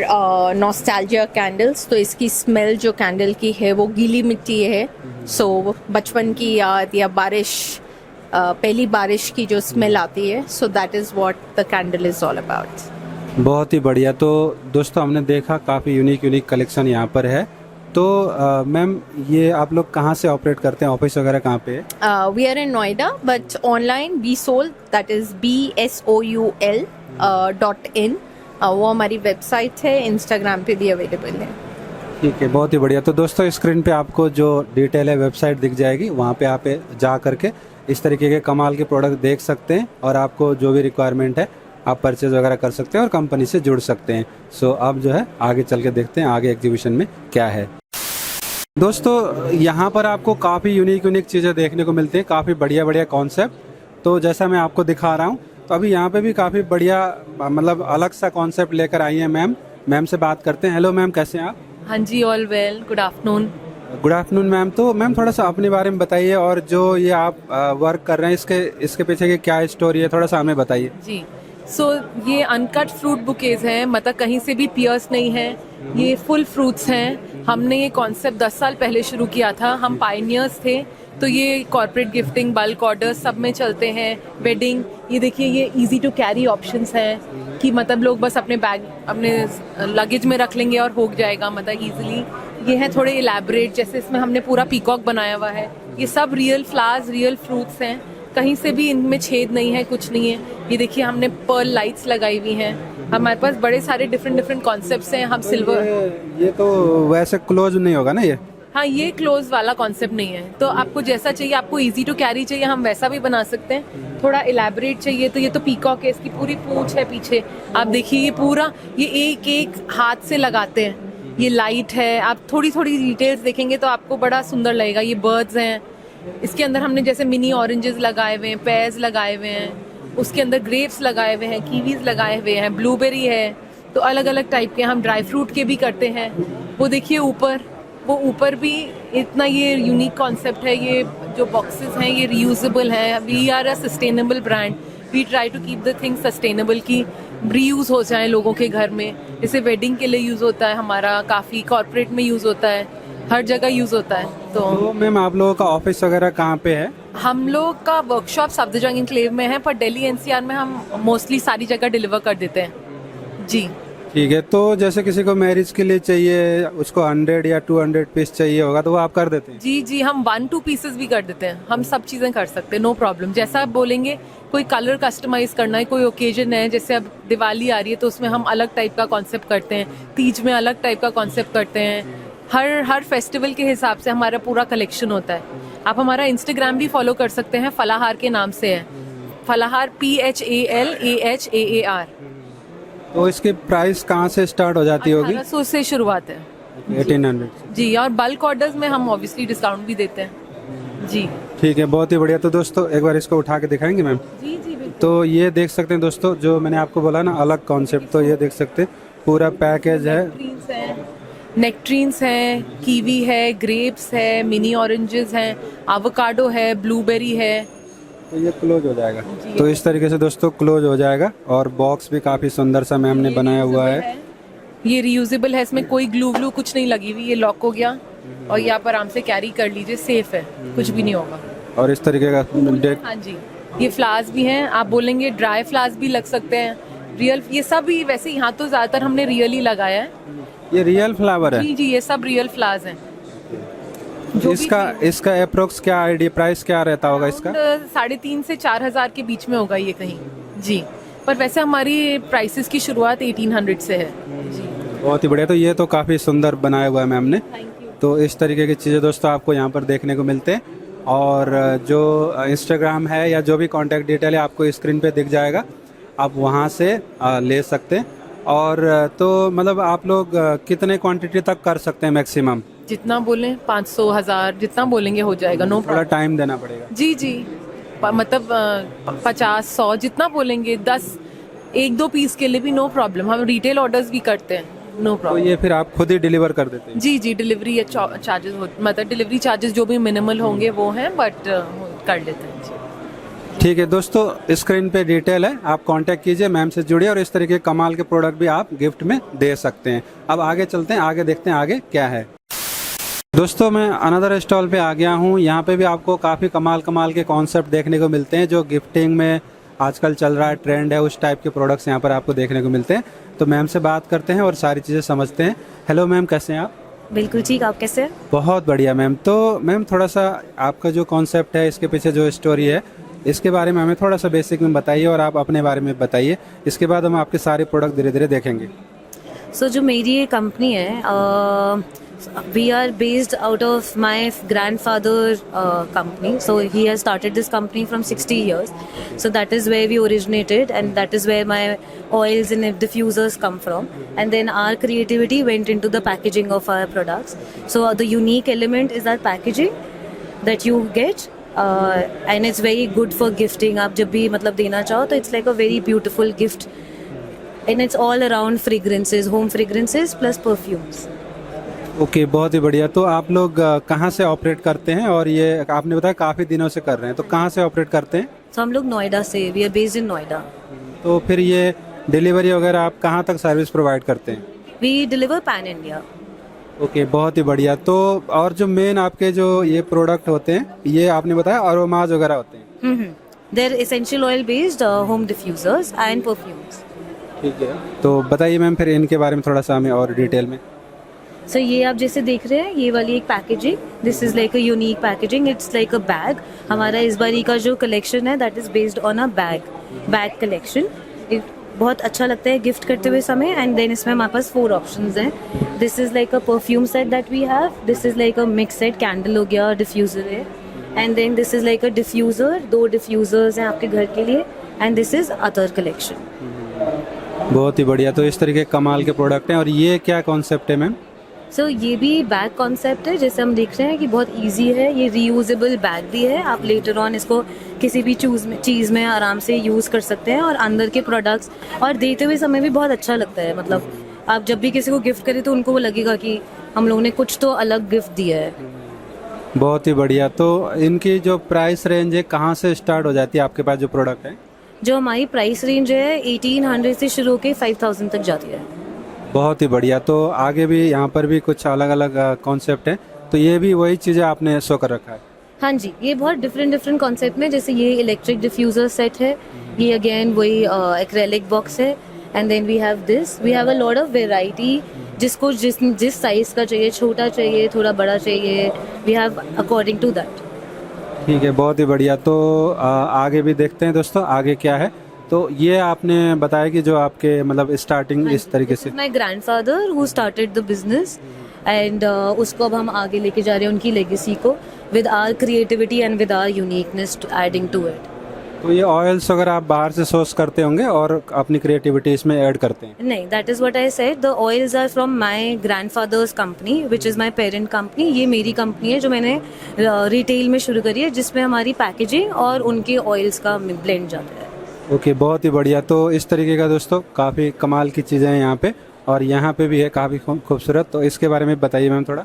nostalgia candles. तो इसकी स्मेल जो कैंडल की है वो गीली मिट्टी है। सो बचपन की याद या बारिश, पहली बारिश की जो स्मेल आती है, so that is what the candle is all about. बहुत ही बढ़िया। तो दोस्तों हमने देखा काफ़ी यूनिक कलेक्शन यहाँ पर है। तो मैम ये आप लोग कहाँ से ऑपरेट करते हैं, ऑफिस वगैरह कहाँ पे है? We are in Noida, but online bsol, that is bsol.in। वो हमारी वेबसाइट है, इंस्टाग्राम पे भी अवेलेबल है। ठीक है, बहुत ही बढ़िया। तो दोस्तों स्क्रीन पे आपको जो डिटेल है वेबसाइट दिख जाएगी, वहाँ पे आप जा करके इस तरीके के कमाल के प्रोडक्ट देख सकते हैं और आपको जो भी रिक्वायरमेंट है आप परचेज वगैरह कर सकते हैं और कंपनी से जुड़ सकते हैं। सो अब जो है आगे चल के देखते हैं आगे एग्जीबिशन में क्या है। दोस्तों यहाँ पर आपको काफ़ी यूनिक चीज़ें देखने को मिलती हैं, काफ़ी बढ़िया कॉन्सेप्ट। तो जैसा मैं आपको दिखा रहा हूँ, तो अभी यहाँ पे भी काफ़ी बढ़िया मतलब अलग सा कॉन्सेप्ट लेकर आई हैं मैम। मैम से बात करते हैं। हेलो मैम, कैसे हैं आप? हाँ जी, all well, good afternoon. Good afternoon ma'am. तो मैम थोड़ा सा अपने बारे में बताइए, और जो ये आप वर्क कर रहे हैं इसके पीछे की क्या स्टोरी है, थोड़ा सा हमें बताइए। जी, सो ये अनकट फ्रूट बुकेज हैं, मतलब कहीं से भी पियर्स नहीं है, ये फुल फ्रूट्स हैं। हमने ये कॉन्सेप्ट 10 साल पहले शुरू किया था, हम पायनियर्स थे। तो ये कॉर्पोरेट गिफ्टिंग, बल्क ऑर्डर्स सब में चलते हैं, वेडिंग। ये देखिए, ये इजी टू कैरी ऑप्शंस हैं कि मतलब लोग बस अपने बैग, अपने लगेज में रख लेंगे और हो जाएगा, मतलब इजीली। ये है थोड़े इलेबोरेट, जैसे इसमें हमने पूरा पीकॉक बनाया हुआ है। ये सब रियल फ्लावर्स, रियल फ्रूट्स हैं, कहीं से भी इनमें छेद नहीं है, कुछ नहीं है। ये देखिए, हमने पर्ल लाइट्स लगाई हुई हैं। हमारे पास बड़े सारे डिफरेंट कॉन्सेप्ट्स हैं। हम सिल्वर, ये तो वैसे क्लोज नहीं होगा ना ये? हाँ, ये क्लोज वाला कॉन्सेप्ट नहीं है। तो आपको जैसा चाहिए, आपको इजी टू कैरी चाहिए, हम वैसा भी बना सकते हैं। थोड़ा इलेबोरेट चाहिए तो ये तो पीकॉक है, इसकी पूरी पूंछ है पीछे। आप देखिए, ये पूरा, ये एक एक हाथ से लगाते हैं। ये लाइट है, आप थोड़ी थोड़ी डिटेल्स देखेंगे तो आपको बड़ा सुंदर लगेगा। ये बर्ड्स हैं, इसके अंदर हमने जैसे मिनी ऑरेंजेस लगाए हुए हैं, पेयर्स लगाए हुए हैं, उसके अंदर ग्रेप्स लगाए हुए हैं, कीवीज लगाए हुए हैं, ब्लूबेरी है। तो अलग अलग टाइप के हम ड्राई फ्रूट के भी करते हैं। वो देखिए ऊपर, वो ऊपर भी इतना ये यूनिक कॉन्सेप्ट है। ये जो बॉक्सेस हैं ये रीयूजेबल हैं। We are a sustainable brand, we try to keep the things sustainable, की रीयूज हो जाए लोगों के घर में। जैसे वेडिंग के लिए यूज़ होता है हमारा, काफ़ी कॉर्पोरेट में यूज़ होता है, हर जगह यूज़ होता है। तो मैम आप लोगों का ऑफिस वगैरह कहाँ पे है? हम लोग का वर्कशॉप सफदरजंग एनक्लेव में है, पर दिल्ली एनसीआर में हम मोस्टली सारी जगह डिलीवर कर देते हैं। जी ठीक है। तो जैसे किसी को मैरिज के लिए चाहिए, उसको 100 या 200 पीस चाहिए होगा, तो वो आप कर देते हैं? जी जी, हम 1-2 पीसेस भी कर देते हैं। हम सब चीज़ें कर सकते हैं, नो प्रॉब्लम। जैसा आप बोलेंगे, कोई कलर कस्टमाइज करना है, कोई ओकेजन है, जैसे अब दिवाली आ रही है तो उसमें हम अलग टाइप का कॉन्सेप्ट करते हैं, तीज में अलग टाइप का कॉन्सेप्ट करते हैं। हर फेस्टिवल के हिसाब से हमारा पूरा कलेक्शन होता है। आप हमारा इंस्टाग्राम भी फॉलो कर सकते हैं, फलाहार के नाम से है, फलाहार PHALAHAAR। तो इसकी प्राइस कहाँ से स्टार्ट हो जाती होगी? 1800 से शुरुआत है 1800 जी, और बल्क ऑर्डर्स में हम ऑब्वियसली डिस्काउंट भी देते हैं जी। ठीक है, बहुत ही बढ़िया। तो दोस्तों एक बार इसको उठा के दिखाएंगे मैम? जी जी बिल्कुल। तो ये देख सकते हैं दोस्तों, जो मैंने आपको बोला ना अलग कॉन्सेप्ट, तो ये देख सकते हैं पूरा पैकेज है। नेक्ट्रीन्स हैं, कीवी है, ग्रेप्स है, मिनी ऑरेंजेस हैं, एवोकाडो है, ब्लूबेरी है। तो ये क्लोज हो जाएगा। तो इस तरीके से दोस्तों क्लोज हो जाएगा, और बॉक्स भी काफी सुंदर सा मैम ने बनाया हुआ है। ये रीयूजेबल है, इसमें कोई ग्लू कुछ नहीं लगी हुई। ये लॉक हो गया और ये आप आराम से कैरी कर लीजिए, सेफ है, कुछ भी नहीं होगा। और इस तरीके का हाँ जी, ये फ्लावर्स भी हैं, आप बोलेंगे ड्राई फ्लावर्स भी लग सकते हैं, रियल। ये सब ही वैसे यहाँ तो ज्यादातर हमने रियल ही लगाया है। ये रियल फ्लावर है? जी जी, ये सब रियल फ्लावर्स हैं। इसका अप्रोक्स क्या आइडिया, प्राइस क्या रहता होगा इसका? 3,500 से 4,000 के बीच में होगा ये कहीं जी। पर वैसे हमारी प्राइसेस की शुरुआत 1800 से है जी। बहुत ही बढ़िया। तो ये तो काफी सुंदर बनाया हुआ है मैम ने। तो इस तरीके की चीज़ें दोस्तों आपको यहाँ पर देखने को मिलते हैं, और जो इंस्टाग्राम है या जो भी कांटेक्ट डिटेल है आपको स्क्रीन पे दिख जाएगा, आप वहाँ से ले सकते हैं। और तो मतलब आप लोग कितने क्वांटिटी तक कर सकते हैं मैक्सिमम? जितना बोलें, 500, 1000, जितना बोलेंगे हो जाएगा, नो थोड़ा प्रॉब्लम। टाइम देना पड़ेगा? जी जी, मतलब 50, 100 जितना बोलेंगे, 10, 1-2 पीस के लिए भी नो प्रॉब्लम। हम रिटेल ऑर्डर्स भी करते हैं, नो तो प्रॉब्लम। ये फिर आप खुद ही डिलीवर कर देते हैं? जी जी, डिलीवरी चार्जेस मतलब डिलीवरी चार्जेस जो भी मिनिमल होंगे वो हैं, बट कर लेते हैं जी। ठीक है दोस्तों, स्क्रीन पे डिटेल है, आप कांटेक्ट कीजिए, मैम से जुड़िए, और इस तरीके के कमाल के प्रोडक्ट भी आप गिफ्ट में दे सकते हैं। अब आगे चलते हैं, आगे देखते हैं आगे क्या है। दोस्तों मैं अनदर स्टॉल पे आ गया हूँ। यहाँ पे भी आपको काफ़ी कमाल के कॉन्सेप्ट देखने को मिलते हैं, जो गिफ्टिंग में आजकल चल रहा है, ट्रेंड है, उस टाइप के प्रोडक्ट्स यहाँ पर आपको देखने को मिलते हैं। तो मैम से बात करते हैं और सारी चीज़ें समझते हैं। हेलो मैम, कैसे हैं आप? बिल्कुल ठीक, आप कैसे हैं? बहुत बढ़िया मैम। तो मैम थोड़ा सा आपका जो कॉन्सेप्ट है, इसके पीछे जो स्टोरी है, इसके बारे में हमें थोड़ा सा बेसिक में बताइए, और आप अपने बारे में बताइए। इसके बाद हम आपके सारे प्रोडक्ट धीरे धीरे देखेंगे। सो जो मेरी ये कंपनी है, we are based out of my grandfather company. So he has started this company from 60 years. So that is where we originated, and that is where my oils and diffusers come from. And then our creativity went into the packaging of our products. So the unique element is our packaging that you get, and it's very good for gifting. आप जब भी मतलब देना चाहो तो it's like a very beautiful gift. And it's all around fragrances, home fragrances plus perfumes. Okay, बहुत ही बढ़िया. तो आप लोग कहाँ से ऑपरेट करते हैं? और ये आपने बताया काफ़ी दिनों से कर रहे हैं, तो कहाँ से ऑपरेट करते हैं? तो हम लोग नोएडा से, we are based in Noida. तो फिर ये डिलीवरी वगैरह आप कहाँ तक सर्विस प्रोवाइड करते हैं? We deliver pan India. Okay, बहुत ही बढ़िया. तो और जो मेन आपके जो ये प्रोडक्ट होते हैं, ये आपने बताया अरोमाज वगैरह होते हैं. They're essential oil based home diffusers and perfumes. ठीक है, तो बताइए मैम फिर इनके बारे में थोड़ा सा हमें और डिटेल में. सो ये आप जैसे देख रहे हैं, ये वाली एक packaging, this is like a unique packaging. It's like a bag. हमारा इस बारी का जो कलेक्शन है that is based on a bag collection. बहुत अच्छा लगता है गिफ्ट करते हुए समय. एंड देन इसमें हमारे पास 4 ऑप्शंस हैं. This is like a perfume set that we have. This is like a mix set, candle हो गया, डिफ्यूजर है. And then this is like a diffuser, 2 diffusers हैं आपके घर के लिए. And this is other collection. बहुत ही बढ़िया. तो इस तरीके के कमाल के प्रोडक्ट हैं. और ये क्या कॉन्सेप्ट है मैम? सो ये भी बैग कॉन्सेप्ट है. जैसे हम देख रहे हैं कि बहुत इजी है. ये रीयूजेबल बैग भी है. आप लेटर ऑन इसको किसी भी चीज़ में आराम से यूज़ कर सकते हैं. और अंदर के प्रोडक्ट्स और देते हुए समय भी बहुत अच्छा लगता है. मतलब आप जब भी किसी को गिफ्ट करें तो उनको वो लगेगा कि हम लोगों ने कुछ तो अलग गिफ्ट दिया है. बहुत ही बढ़िया. तो इनकी जो प्राइस रेंज है कहाँ से स्टार्ट हो जाती है आपके पास जो प्रोडक्ट है? जो हमारी प्राइस रेंज है 1800 से शुरू होकर 5000 तक जाती है. बहुत ही बढ़िया. तो आगे भी यहाँ पर भी कुछ अलग अलग कॉन्सेप्ट है, तो ये भी वही चीज़ें आपने शो कर रखा है? हाँ जी, ये बहुत डिफरेंट कॉन्सेप्ट में. जैसे ये इलेक्ट्रिक डिफ्यूजर सेट है. ये अगेन वही एक्रेलिक बॉक्स है. And then we have this. We have a lot of variety. जिसको जिस साइज का चाहिए, छोटा चाहिए, थोड़ा बड़ा चाहिए, we have according to that. ठीक है, बहुत ही बढ़िया. तो आगे भी देखते हैं दोस्तों आगे क्या है. तो ये आपने बताया कि जो आपके मतलब स्टार्टिंग इस तरीके से. My grandfather who started the business. And उसको अब हम आगे लेके जा रहे हैं, उनकी लेगेसी को, with our creativity and with our uniqueness adding to it. तो ये ऑयल्स अगर आप बाहर से सोर्स करते होंगे और अपनी क्रिएटिविटी इसमें ऐड करते हैं? नहीं, that is what I said. The oils are from my grandfather's company which is my parent company. ये मेरी कंपनी है जो मैंने रिटेल में शुरू करी है, जिसमें हमारी पैकेजिंग और उनके ऑयल्स का ब्लेंड जाता है. ओके, बहुत ही बढ़िया. तो इस तरीके का दोस्तों काफ़ी कमाल की चीज़ें हैं यहाँ पे, और यहाँ पे भी है काफ़ी खूबसूरत. तो इसके बारे में बताइए मैम थोड़ा.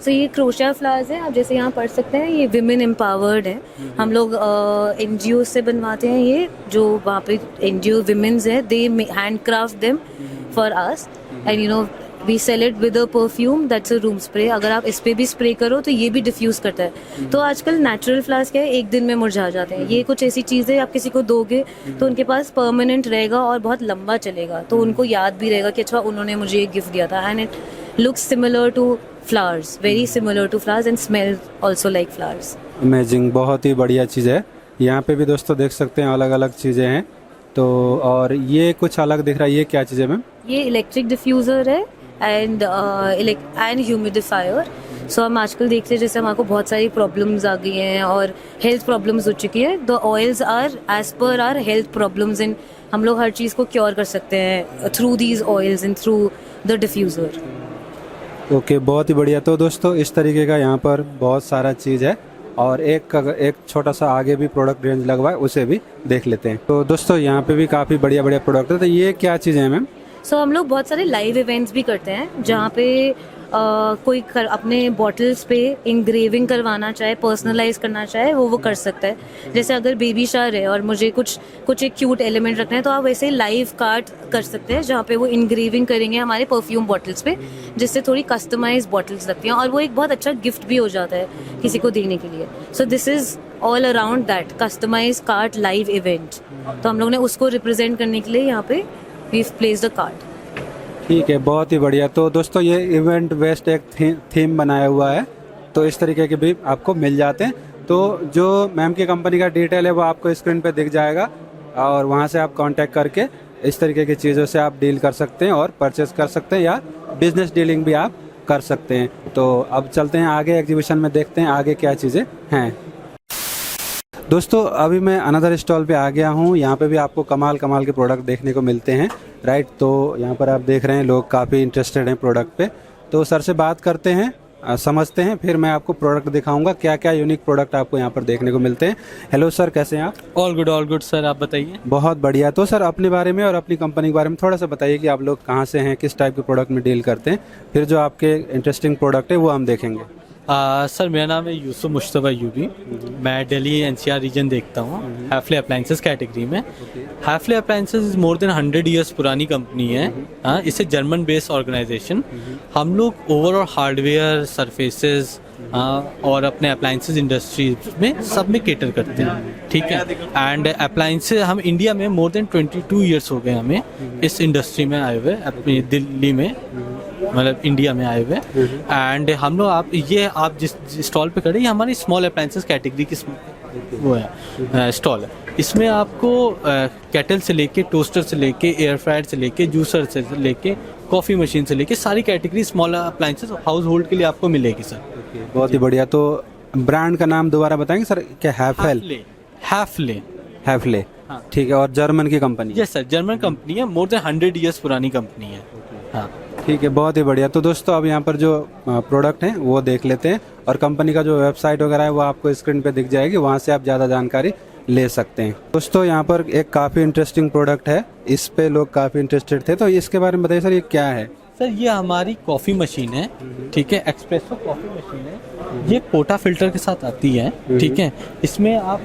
सो ये क्रोशिया फ्लावर्स हैं. आप जैसे यहाँ पढ़ सकते हैं, ये विमेन एम्पावर्ड है. हम लोग NGO से बनवाते हैं. ये जो वहाँ पे NGO विमेन्स है, they hand craft them for us. And you know we sell it with a perfume that's a room spray. अगर आप इस पे भी स्प्रे करो तो ये भी डिफ्यूज करता है. तो आजकल नेचुरल फ्लावर्स क्या है, एक दिन में मुरझा जाते हैं. ये कुछ ऐसी चीज़ें आप किसी को दोगे तो उनके पास परमानेंट रहेगा और बहुत लंबा चलेगा. तो उनको याद भी रहेगा कि अच्छा उन्होंने मुझे ये गिफ्ट दिया था. And it looks similar to flowers, very similar to flowers and smell also like flowers. Amazing, बहुत ही बढ़िया चीज़ है. यहाँ पे भी दोस्तों देख सकते हैं अलग अलग चीज़ें हैं. तो और ये कुछ अलग दिख रहा है, ये क्या चीज़ है मैम? ये इलेक्ट्रिक डिफ्यूज़र है एंड ह्यूमिडिफायर. सो हम आजकल देखते हैं जैसे हमारे को बहुत सारी प्रॉब्लम्स आ गई हैं और हेल्थ प्रॉब्लम्स हो चुकी है. The oils are as per our health problems and हम लोग हर चीज़ को क्योर कर सकते हैं through these oils and through the diffuser. Okay, बहुत ही बढ़िया. तो दोस्तों इस तरीके का यहाँ पर बहुत सारा चीज़ है, और एक छोटा सा आगे भी प्रोडक्ट रेंज लगवा है, उसे भी देख लेते हैं. तो दोस्तों यहाँ पे भी काफ़ी बढ़िया बढ़िया प्रोडक्ट है. तो ये क्या चीज़ें हैं मैम? सो हम लोग बहुत सारे लाइव इवेंट्स भी करते हैं जहाँ पे कोई अपने बॉटल्स पे इंग्रेविंग करवाना चाहे, पर्सनलाइज करना चाहे, वो कर सकता है. जैसे अगर बेबी शावर है और मुझे कुछ एक क्यूट एलिमेंट रखना है तो आप वैसे लाइव कार्ड कर सकते हैं जहाँ पे वो इंग्रेविंग करेंगे हमारे परफ्यूम बॉटल्स पे, जिससे थोड़ी कस्टमाइज बॉटल्स लगती हैं और वो एक बहुत अच्छा गिफ्ट भी हो जाता है किसी को देने के लिए. So this is all around that customise card live event. तो हम लोग ने उसको रिप्रेजेंट करने के लिए यहाँ पे वी प्लेस्ड अ कार्ड. ठीक है, बहुत ही बढ़िया. तो दोस्तों ये इवेंट वेस्ट एक थीम बनाया हुआ है, तो इस तरीके के भी आपको मिल जाते हैं. तो जो मैम की कंपनी का डिटेल है वो आपको स्क्रीन पे दिख जाएगा, और वहाँ से आप कांटेक्ट करके इस तरीके की चीज़ों से आप डील कर सकते हैं और परचेस कर सकते हैं, या बिजनेस डीलिंग भी आप कर सकते हैं. तो अब चलते हैं आगे एग्जीबिशन में, देखते हैं आगे क्या चीज़ें हैं. दोस्तों अभी मैं अनदर स्टॉल पे आ गया हूँ. यहाँ पे भी आपको कमाल के प्रोडक्ट देखने को मिलते हैं, राइट. तो यहाँ पर आप देख रहे हैं लोग काफ़ी इंटरेस्टेड हैं प्रोडक्ट पे. तो सर से बात करते हैं समझते हैं, फिर मैं आपको प्रोडक्ट दिखाऊंगा क्या क्या यूनिक प्रोडक्ट आपको यहाँ पर देखने को मिलते हैं। हेलो सर, कैसे हैं आप? ऑल गुड सर, आप बताइए। बहुत बढ़िया। तो सर अपने बारे में और अपनी कंपनी के बारे में थोड़ा सा बताइए कि आप लोग कहाँ से हैं, किस टाइप के प्रोडक्ट में डील करते हैं, फिर जो आपके इंटरेस्टिंग प्रोडक्ट है वो हम देखेंगे। सर मेरा नाम है यूसुफ मुश्तबा यूबी। मैं दिल्ली एनसीआर रीजन देखता हूँ हैफले अप्लायंसेस कैटेगरी में। हैफले अप्लायंसेस मोर देन 100 ईयर्स पुरानी कंपनी है। इससे जर्मन बेस्ड ऑर्गेनाइजेशन। हम लोग ओवरऑल हार्डवेयर, सरफेसेस और अपने अप्लायंसेस इंडस्ट्री में सब में केटर करते हैं, ठीक है। एंड अप्लायंसेस हम इंडिया में मोर देन 22 ईयर्स हो गए हमें इस इंडस्ट्री में आए हुए, अपनी दिल्ली में, मतलब इंडिया में आए हुए। एंड हम लोग आप जिस स्टॉल पे खड़े, ये हमारी स्मॉल अप्लायंसेस कैटेगरी की वो है स्टॉल है। इसमें आपको केटल से लेके, टोस्टर से लेके, एयर फ्रायर से लेके, जूसर से लेके, कॉफ़ी मशीन से लेके सारी category small appliances house hold के लिए आपको मिलेगी सर। बहुत ही बढ़िया। तो ब्रांड का नाम दोबारा बताएंगे सर? क्या हैफले, हाँ। ठीक है। और जर्मन की company? Yes sir, German company है, मोर देन 100 ईयर्स पुरानी कंपनी है। हाँ ठीक है, बहुत ही बढ़िया। तो दोस्तों अब यहाँ पर जो प्रोडक्ट हैं वो देख लेते हैं, और कंपनी का जो वेबसाइट वगैरह है वो आपको स्क्रीन पे दिख जाएगी, वहाँ से आप ज़्यादा जानकारी ले सकते हैं। दोस्तों यहाँ पर एक काफ़ी इंटरेस्टिंग प्रोडक्ट है, इस पे लोग काफ़ी इंटरेस्टेड थे, तो इसके बारे में बताइए सर, ये क्या है? सर ये हमारी कॉफ़ी मशीन है, ठीक है, एक्सप्रेसो कॉफ़ी मशीन है। ये पोटा फिल्टर के साथ आती है, ठीक है। इसमें आप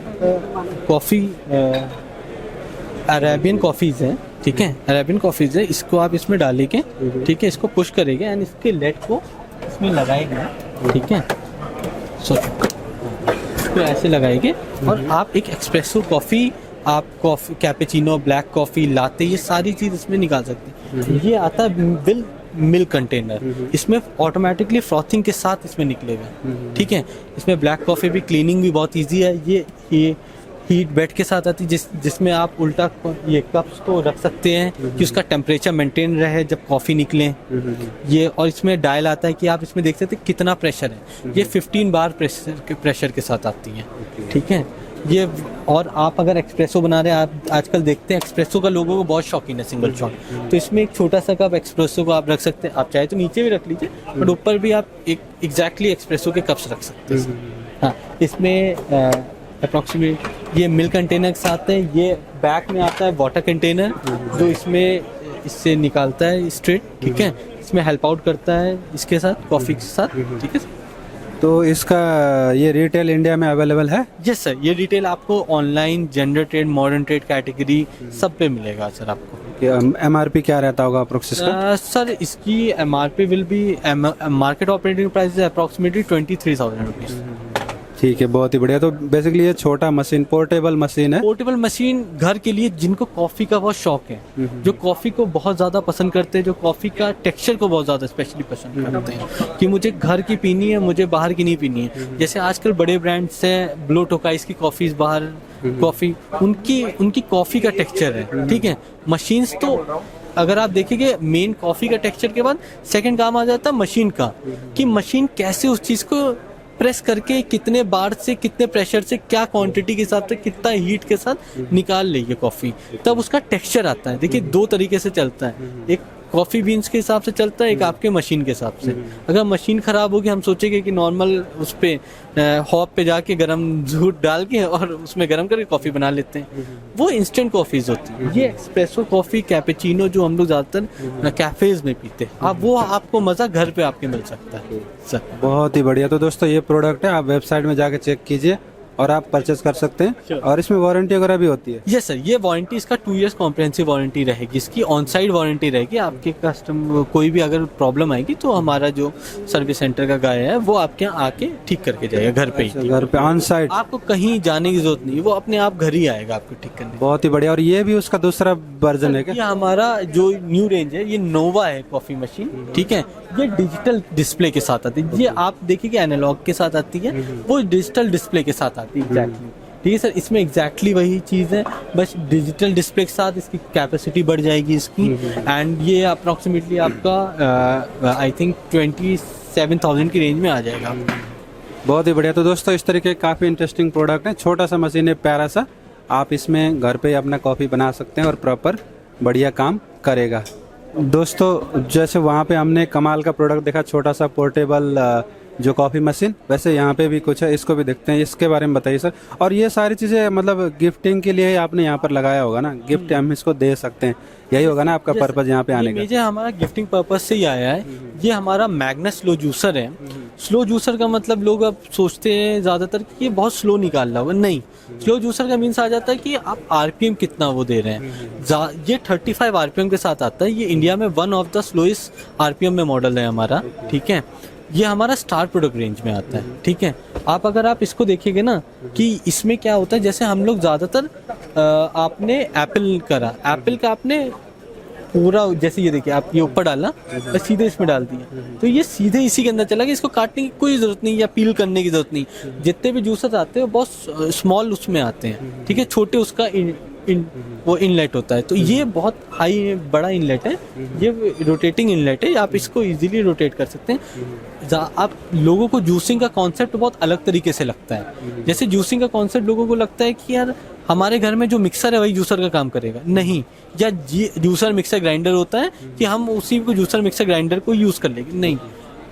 कॉफ़ी अरेबियन कॉफ़ीज़ हैं, ठीक है, अरेबियन कॉफ़ीज़ है, इसको आप इसमें डालेंगे, ठीक है, इसको पुश करेंगे एंड इसके लेड को इसमें लगाएंगे, ठीक है। इसको ऐसे लगाएंगे और आप एक एक्सप्रेसो कॉफ़ी, आप कॉफ़ी, कैपेचिनो, ब्लैक कॉफ़ी, लाते, ये सारी चीज़ इसमें निकाल सकते हैं। ये आता है मिल्क कंटेनर, इसमें ऑटोमेटिकली फ्रॉथिंग के साथ इसमें निकले हुए, ठीक है। इसमें ब्लैक कॉफ़ी भी, क्लीनिंग भी बहुत इजी है। ये हीट बेड के साथ आती है, जिसमें आप उल्टा ये कप्स को रख सकते हैं कि उसका टेम्परेचर मेंटेन रहे जब कॉफ़ी निकले। ये और इसमें डायल आता है कि आप इसमें देख सकते हैं कितना प्रेशर है। ये 15 बार प्रेशर के साथ आती है, ठीक है। ये और आप अगर एक्सप्रेसो बना रहे हैं, आप आजकल देखते हैं एक्सप्रेसो का लोगों को बहुत शौकीन है, सिंगल शॉट, तो इसमें एक छोटा सा कप एक्सप्रेसो को आप रख सकते हैं। आप चाहे तो नीचे भी रख लीजिए, बट ऊपर भी आप एक एग्जैक्टली एक्सप्रेसो के कप्स रख सकते हैं। हाँ, इसमें अप्रॉक्सीमेट ये मिल्क कंटेनर के साथ है। ये बैक में आता है वाटर कंटेनर, जो इससे निकालता है स्ट्रेट, ठीक है। इसमें हेल्प आउट करता है इसके साथ, कॉफ़ी के साथ, ठीक है। तो इसका ये रिटेल इंडिया में अवेलेबल है? यस सर, ये रिटेल आपको online, general trade, modern trade category सब पे मिलेगा सर आपको। MRP क्या रहता होगा अप्रोक्स इसका? सर इसकी MRP will be, market operating price है अप्रॉक्सीमेटली 23,000 रुपीज़। ठीक है, बहुत ही बढ़िया। तो बेसिकली ये छोटा मशीन, पोर्टेबल मशीन है। पोर्टेबल मशीन घर के लिए, जिनको कॉफ़ी का बहुत शौक है, जो कॉफ़ी को बहुत ज़्यादा पसंद करते हैं, जो कॉफ़ी का टेक्सचर को बहुत ज़्यादा स्पेशली पसंद करते हैं कि मुझे घर की पीनी है, मुझे बाहर की नहीं पीनी है। जैसे आजकल बड़े ब्रांड्स हैं, ब्लू टोकाइस की कॉफ़ीज़ बाहर कॉफ़ी, उनकी कॉफ़ी का टेक्सचर है, ठीक है। मशीन्स तो अगर आप देखेंगे, मेन कॉफ़ी का टेक्सचर के बाद सेकंड काम आ जाता है मशीन का, कि मशीन कैसे उस चीज़ को प्रेस करके कितने बार से, कितने प्रेशर से, क्या क्वांटिटी के हिसाब से, कितना हीट के साथ निकाल लेगी कॉफ़ी, तब उसका टेक्सचर आता है। देखिए 2 तरीके से चलता है, एक कॉफ़ी बीन्स के हिसाब से चलता है, एक आपके मशीन के हिसाब से। अगर मशीन ख़राब होगी, हम सोचेंगे कि नॉर्मल उस पर हॉप पे जाके गरम दूध डाल के और उसमें गरम करके कॉफ़ी बना लेते हैं, वो इंस्टेंट कॉफ़ीज़ होती है। ये एक्सप्रेसो कॉफ़ी, कैपेचिनो जो हम लोग ज़्यादातर कैफ़ेज़ में पीते हैं, आप वो आपको मज़ा घर पे आपके मिल सकता है सर। बहुत ही बढ़िया। तो दोस्तों ये प्रोडक्ट है, आप वेबसाइट में जाके चेक कीजिए और आप परचेस कर सकते हैं। और इसमें वारंटी वगैरह भी होती है? यस सर, ये वारंटी, इसका 2 इयर्स कॉम्प्रिहेंसिव वारंटी रहेगी, इसकी ऑन साइड वारंटी रहेगी। आपके कस्टमर कोई भी अगर प्रॉब्लम आएगी तो हमारा जो सर्विस सेंटर का गाय है वो आपके यहाँ आके ठीक करके जाएगा, घर पे ही। घर पे ऑन साइड, आपको कहीं जाने की जरूरत नहीं, वो अपने आप घर ही आएगा आपको ठीक करने। बहुत ही बढ़िया। और ये भी उसका दूसरा वर्जन है क्या? ये हमारा जो न्यू रेंज है, ये नोवा है कॉफी मशीन, ठीक है। ये डिजिटल डिस्प्ले के साथ आती है। ये आप देखिए कि एनालॉग के साथ आती है, वो डिजिटल डिस्प्ले के साथ आती है एग्जैक्टली, ठीक है सर। इसमें एग्जैक्टली वही चीज़ है, बस डिजिटल डिस्प्ले के साथ इसकी कैपेसिटी बढ़ जाएगी इसकी। एंड ये अप्रॉक्सीमेटली आपका आई थिंक 27,000 की रेंज में आ जाएगा। बहुत ही बढ़िया। तो दोस्तों इस तरीके काफ़ी इंटरेस्टिंग प्रोडक्ट है, छोटा सा मशीन है, प्यारा सा, आप इसमें घर पे अपना कॉफ़ी बना सकते हैं और प्रॉपर बढ़िया काम करेगा। दोस्तों जैसे वहाँ पे हमने कमाल का प्रोडक्ट देखा, छोटा सा पोर्टेबल जो कॉफ़ी मशीन, वैसे यहाँ पे भी कुछ है, इसको भी देखते हैं, इसके बारे में बताइए सर। और ये सारी चीज़ें मतलब गिफ्टिंग के लिए आपने यहाँ पर लगाया होगा ना, गिफ्ट हम इसको दे सकते हैं, यही होगा ना आपका पर्पज़ यहाँ पे आने का? मेजर हमारा गिफ्टिंग पर्पज से ही आया है। ये हमारा मैग्नस स्लो जूसर है। स्लो जूसर का मतलब लोग अब सोचते हैं ज़्यादातर कि ये बहुत स्लो निकाल रहा होगा, नहीं। स्लो जूसर का मीन्स आ जाता है कि आप आरपीएम कितना वो दे रहे हैं। ये 35 आरपीएम के साथ आता है। ये इंडिया में one of the slowest RPM में मॉडल है हमारा, ठीक है। ये हमारा स्टार प्रोडक्ट रेंज में आता है, ठीक है। अगर आप इसको देखेंगे ना कि इसमें क्या होता है, जैसे हम लोग ज़्यादातर आपने एप्पल करा, एप्पल का आपने पूरा, जैसे ये देखिए आप ये ऊपर डाला और सीधे इसमें डाल दिया, तो ये सीधे इसी के अंदर चला गया। इसको काटने की कोई ज़रूरत नहीं या पील करने की ज़रूरत नहीं। जितने भी जूसर आते हैं वो बहुत स्मॉल उसमें आते हैं, ठीक है, छोटे उसका वो इनलेट होता है। तो ये बहुत हाई बड़ा इनलेट है, ये रोटेटिंग इनलेट है, आप इसको इजीली रोटेट कर सकते हैं। आप लोगों को जूसिंग का कॉन्सेप्ट बहुत अलग तरीके से लगता है। जैसे जूसिंग का कॉन्सेप्ट लोगों को लगता है कि यार हमारे घर में जो मिक्सर है वही जूसर का काम करेगा, नहीं। या जूसर मिक्सर ग्राइंडर होता है कि हम उसी को जूसर मिक्सर ग्राइंडर को यूज़ कर लेंगे, नहीं।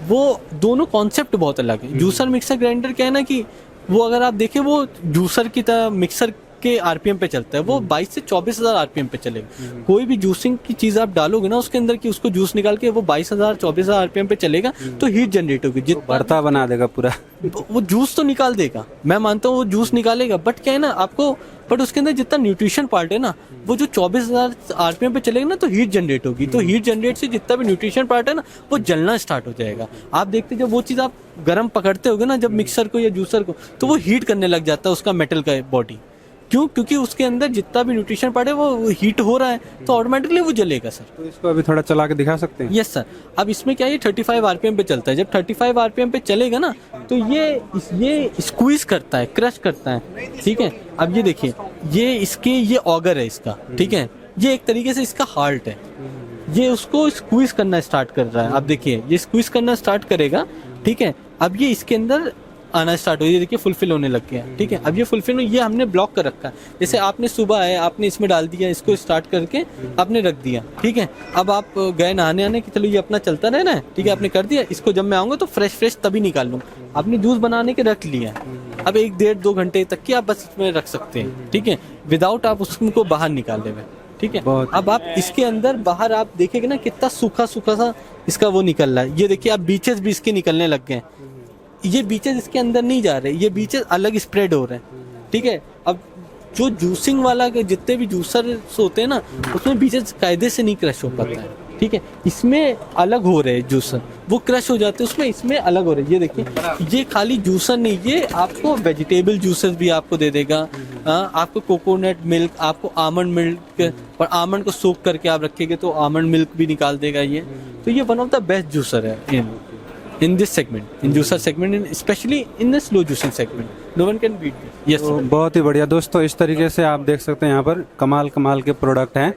वो दोनों कॉन्सेप्ट बहुत अलग है। जूसर मिक्सर ग्राइंडर क्या है ना कि वो अगर आप देखें वो जूसर की तरह मिक्सर के आरपीएम पे चलता है, वो 22 से 24,000 आरपीएम पे चलेगा। कोई भी जूसिंग की चीज आप डालोगे ना उसके अंदर कि उसको जूस निकाल के वो 22,000 24,000 आरपीएम पे चलेगा, तो हीट जनरेट होगी, जितना भरता बना देगा पूरा। वो जूस तो निकाल देगा, मैं मानता हूँ वो जूस निकालेगा, बट क्या है ना आपको, बट उसके अंदर जितना न्यूट्रिशन पार्ट है ना, वो जो 24,000 आरपीएम पे चलेगा ना तो हीट जनरेट होगी। तो हीट जनरेट से जितना भी न्यूट्रिशन पार्ट है ना वो जलना स्टार्ट हो जाएगा। आप देखते जब वो चीज़ आप गर्म पकड़ते होगे ना जब मिक्सर को या जूसर को, तो वो हीट करने लग जाता है उसका मेटल का बॉडी। क्यों? क्योंकि उसके अंदर जितना भी न्यूट्रिशन पार्ट है वो हीट हो रहा है, तो ऑटोमेटिकली वो जलेगा सर। तो इसको अभी थोड़ा चला के दिखा सकते हैं? Yes sir. अब इसमें क्या है, 35 आरपीएम पे चलता है। जब 35 आरपीएम पे चलेगा ना तो ये स्क्वीज करता है, क्रश करता है, ठीक है। अब ये देखिए, ये ऑगर है इसका, ठीक है। ये एक तरीके से इसका हार्ट है, ये उसको स्क्वीज करना स्टार्ट कर रहा है। आप देखिए ये स्क्वीज करना स्टार्ट करेगा, ठीक है। अब ये इसके अंदर आना स्टार्ट हो, ये देखिए फुलफिल होने लग गया, ठीक है। अब ये फुलफिल, ये हमने ब्लॉक कर रखा है। जैसे आपने सुबह है, आपने इसमें डाल दिया, इसको स्टार्ट करके आपने रख दिया, ठीक है। अब आप गए नहाने आने कि चलो ये अपना चलता रहना है, ठीक है, आपने कर दिया। इसको जब मैं आऊँगा तो फ्रेश तभी निकाल लूँ। आपने जूस बनाने के रख लिया, अब 1-1.5-2 घंटे तक की आप बस इसमें रख सकते हैं, ठीक है, विदाउट आप उसको बाहर निकाले हुए, ठीक है। अब आप इसके अंदर बाहर आप देखेंगे ना कितना सूखा सा इसका वो निकल रहा है। ये देखिए आप बीचेस भी इसके निकलने लग गए। ये बीचेस इसके अंदर नहीं जा रहे, ये बीचेस अलग स्प्रेड हो रहे हैं, ठीक है। अब जो जूसिंग वाला के जितने भी जूसर होते हैं ना उसमें बीचेस कायदे से नहीं क्रश हो पाता है, ठीक है। इसमें अलग हो रहे हैं जूसर, वो क्रश हो जाते हैं उसमें, इसमें अलग हो रहे हैं। ये देखिए ये खाली जूसर नहीं, ये आपको वेजिटेबल जूसेस भी आपको दे देगा, आपको कोकोनट मिल्क, आपको आमंड मिल्क, और आमंड को सोक करके आप रखेंगे तो आमंड मिल्क भी निकाल देगा ये। तो ये one of the best juicer है in this segment, in juicer segment, and especially in the slow juicing segment. No one can beat this. Yes sir. बहुत ही बढ़िया दोस्तों, इस तरीके से आप देख सकते हैं यहाँ पर कमाल के प्रोडक्ट हैं।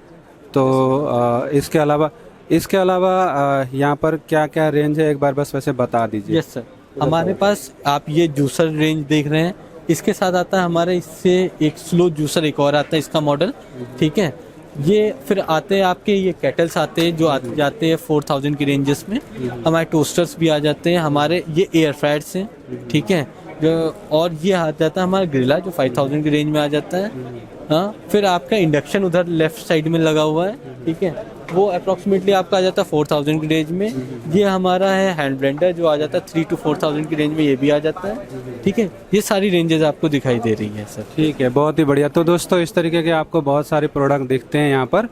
तो इसके अलावा यहाँ पर क्या क्या रेंज है एक बार बस वैसे बता दीजिए। यस सर, हमारे पास आप ये जूसर रेंज देख रहे हैं, इसके साथ आता है हमारे इससे एक स्लो जूसर एक और आता है इसका मॉडल, ठीक है। ये फिर आते हैं आपके ये केटल्स आते हैं जो जाते हैं 4000 की रेंजेस में। हमारे टोस्टर्स भी आ जाते हैं, हमारे ये एयर फ्रायर्स हैं, ठीक है, जो और ये आ जाता है हमारा ग्रिला जो 5000 की रेंज में आ जाता है। हाँ, फिर आपका इंडक्शन उधर लेफ्ट साइड में लगा हुआ है, ठीक है, वो अप्रॉक्सीमेटली आपका आ जाता है 4000 की रेंज में। ये हमारा है हैंड ब्लेंडर जो आ जाता है 3 to 4000 की रेंज में, ये भी आ जाता है, ठीक है। ये सारी रेंजेस आपको दिखाई दे रही हैं सर। ठीक है, बहुत ही बढ़िया। तो दोस्तों इस तरीके के आपको बहुत सारे प्रोडक्ट दिखते हैं यहाँ पर।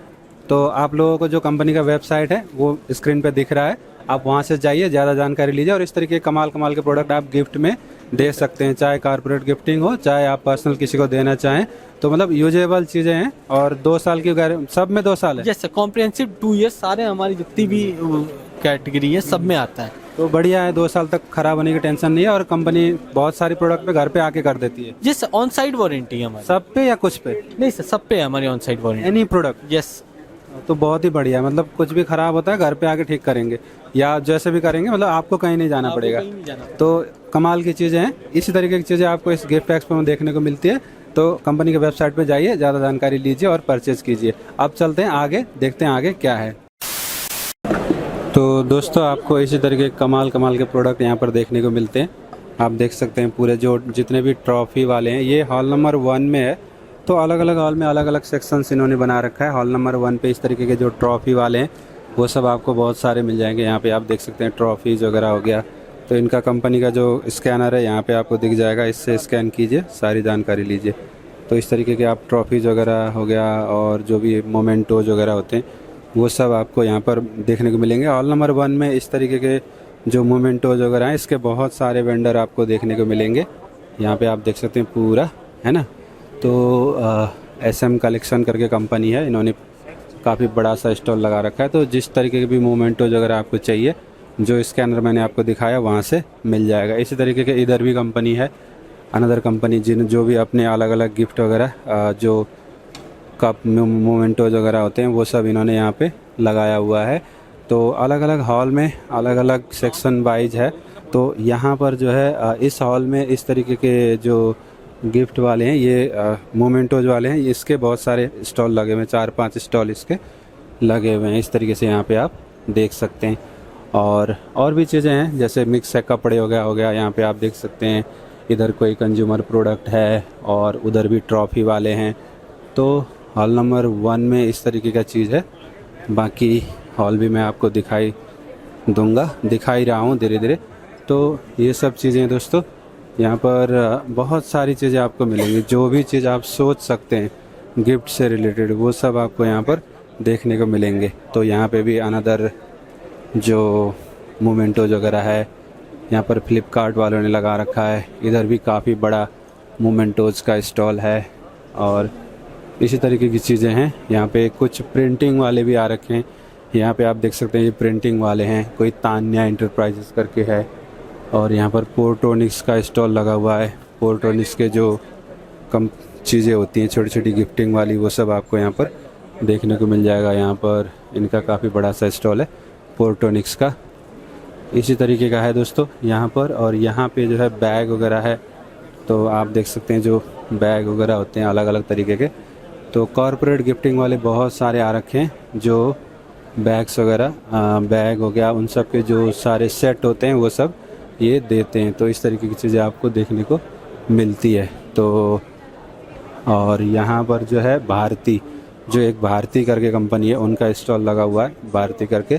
तो आप लोगों को जो कंपनी का वेबसाइट है वो स्क्रीन पे दिख रहा है, आप वहाँ से जाइए, ज़्यादा जानकारी लीजिए और इस तरीके के कमाल के प्रोडक्ट आप गिफ्ट में दे सकते हैं, चाहे कॉर्पोरेट गिफ्टिंग हो, चाहे आप पर्सनल किसी को देना चाहें। तो मतलब यूजेबल चीज़ें हैं और 2 साल की सब में 2 साल है। यस सर, कॉम्प्रिहेंसिव 2 years सारे हमारी जितनी भी कैटेगरी है सब में आता है। तो बढ़िया है, 2 साल तक खराब होने की टेंशन नहीं है और कंपनी बहुत सारी प्रोडक्ट पे घर पे आके कर देती है। Yes sir, on side warranty है हमारी। सब पे या कुछ पे? नहीं सर, सब पे है हमारी on side warranty. Any product? Yes. तो बहुत ही बढ़िया, मतलब कुछ भी खराब होता है घर पे आके ठीक करेंगे या जैसे भी करेंगे, मतलब आपको कहीं नहीं जाना पड़ेगा। तो कमाल की चीज़ें हैं, इसी तरीके की चीज़ें आपको इस गिफ्ट एक्सपो में देखने को मिलती है। तो कंपनी के वेबसाइट पे जाइए, ज़्यादा जानकारी लीजिए और परचेज कीजिए। अब चलते हैं आगे, देखते हैं आगे क्या है। तो दोस्तों आपको इसी तरीके के कमाल कमाल के प्रोडक्ट यहाँ पर देखने को मिलते हैं। आप देख सकते हैं पूरे जो जितने भी ट्रॉफ़ी वाले हैं, ये हॉल नंबर 1 में है। तो अलग अलग हॉल में अलग अलग सेक्शंस इन्होंने बना रखा है। हॉल नंबर 1 पे इस तरीके के जो ट्रॉफ़ी वाले हैं वो सब आपको बहुत सारे मिल जाएंगे। यहाँ पे आप देख सकते हैं ट्रॉफ़ीज़ वगैरह हो गया। तो इनका कंपनी का जो स्कैनर है यहाँ पे आपको दिख जाएगा, इससे स्कैन कीजिए, सारी जानकारी लीजिए। तो इस तरीके के आप ट्रॉफ़ीज़ वगैरह हो गया और जो भी मोमेंटोज वगैरह होते हैं वो सब आपको यहाँ पर देखने को मिलेंगे। हॉल नंबर 1 में इस तरीके के जो मोमेंटोज वगैरह हैं इसके बहुत सारे वेंडर आपको देखने को मिलेंगे। यहाँ पे आप देख सकते हैं पूरा, है ना। तो SM कलेक्शन करके कंपनी है, इन्होंने काफ़ी बड़ा सा स्टॉल लगा रखा है। तो जिस तरीके के भी मोमेंटोज वगैरह आपको चाहिए, जो स्कैनर मैंने आपको दिखाया वहाँ से मिल जाएगा। इसी तरीके के इधर भी कंपनी है, अनदर कंपनी, जो भी अपने अलग अलग गिफ्ट वगैरह जो कप मोमेंटोज वगैरह होते हैं वो सब इन्होंने यहाँ पे लगाया हुआ है। तो अलग अलग हॉल में अलग अलग सेक्शन वाइज है। तो यहाँ पर जो है इस हॉल में इस तरीके के जो गिफ्ट वाले हैं, ये मोमेंटोज वाले हैं, इसके बहुत सारे स्टॉल लगे हुए हैं, 4-5 स्टॉल इसके लगे हुए हैं। इस तरीके से यहाँ पे आप देख सकते हैं। और भी चीज़ें हैं, जैसे मिक्स है, कपड़े हो गया यहाँ पे आप देख सकते हैं। इधर कोई कंज्यूमर प्रोडक्ट है और उधर भी ट्रॉफ़ी वाले हैं। तो हॉल नंबर 1 में इस तरीके का चीज़ है। बाकी हॉल भी मैं आपको दिखा ही रहा हूँ धीरे धीरे। तो ये सब चीज़ें दोस्तों, यहाँ पर बहुत सारी चीज़ें आपको मिलेंगी। जो भी चीज़ आप सोच सकते हैं गिफ्ट से रिलेटेड वो सब आपको यहाँ पर देखने को मिलेंगे। तो यहाँ पे भी अनदर जो मोमेंटोज वगैरह है यहाँ पर फ्लिपकार्ट वालों ने लगा रखा है। इधर भी काफ़ी बड़ा मोमेंटोज का स्टॉल है और इसी तरीके की चीज़ें हैं। यहाँ पे कुछ प्रिंटिंग वाले भी आ रखे हैं। यहाँ पे आप देख सकते हैं ये प्रिंटिंग वाले हैं, कोई तान्या इंटरप्राइजेस करके है। और यहाँ पर पोर्ट्रोनिक्स का स्टॉल लगा हुआ है। पोर्ट्रोनिक्स के जो कम चीज़ें होती हैं छोटी छोटी गिफ्टिंग वाली, वो सब आपको यहाँ पर देखने को मिल जाएगा। यहाँ पर इनका काफ़ी बड़ा सा स्टॉल है पोर्ट्रोनिक्स का। इसी तरीके का है दोस्तों यहाँ पर। और यहाँ पे जो है बैग वगैरह है, तो आप देख सकते हैं जो बैग वगैरह होते हैं अलग अलग तरीके के। तो कॉर्पोरेट गिफ्टिंग वाले बहुत सारे आ रखे हैं, जो बैग्स वगैरह, बैग हो गया, उन सब के जो सारे सेट होते हैं वो सब ये देते हैं। तो इस तरीके की चीज़ें आपको देखने को मिलती है। तो और यहाँ पर जो है भारती, जो एक भारती करके कंपनी है, उनका स्टॉल लगा हुआ है, भारती करके।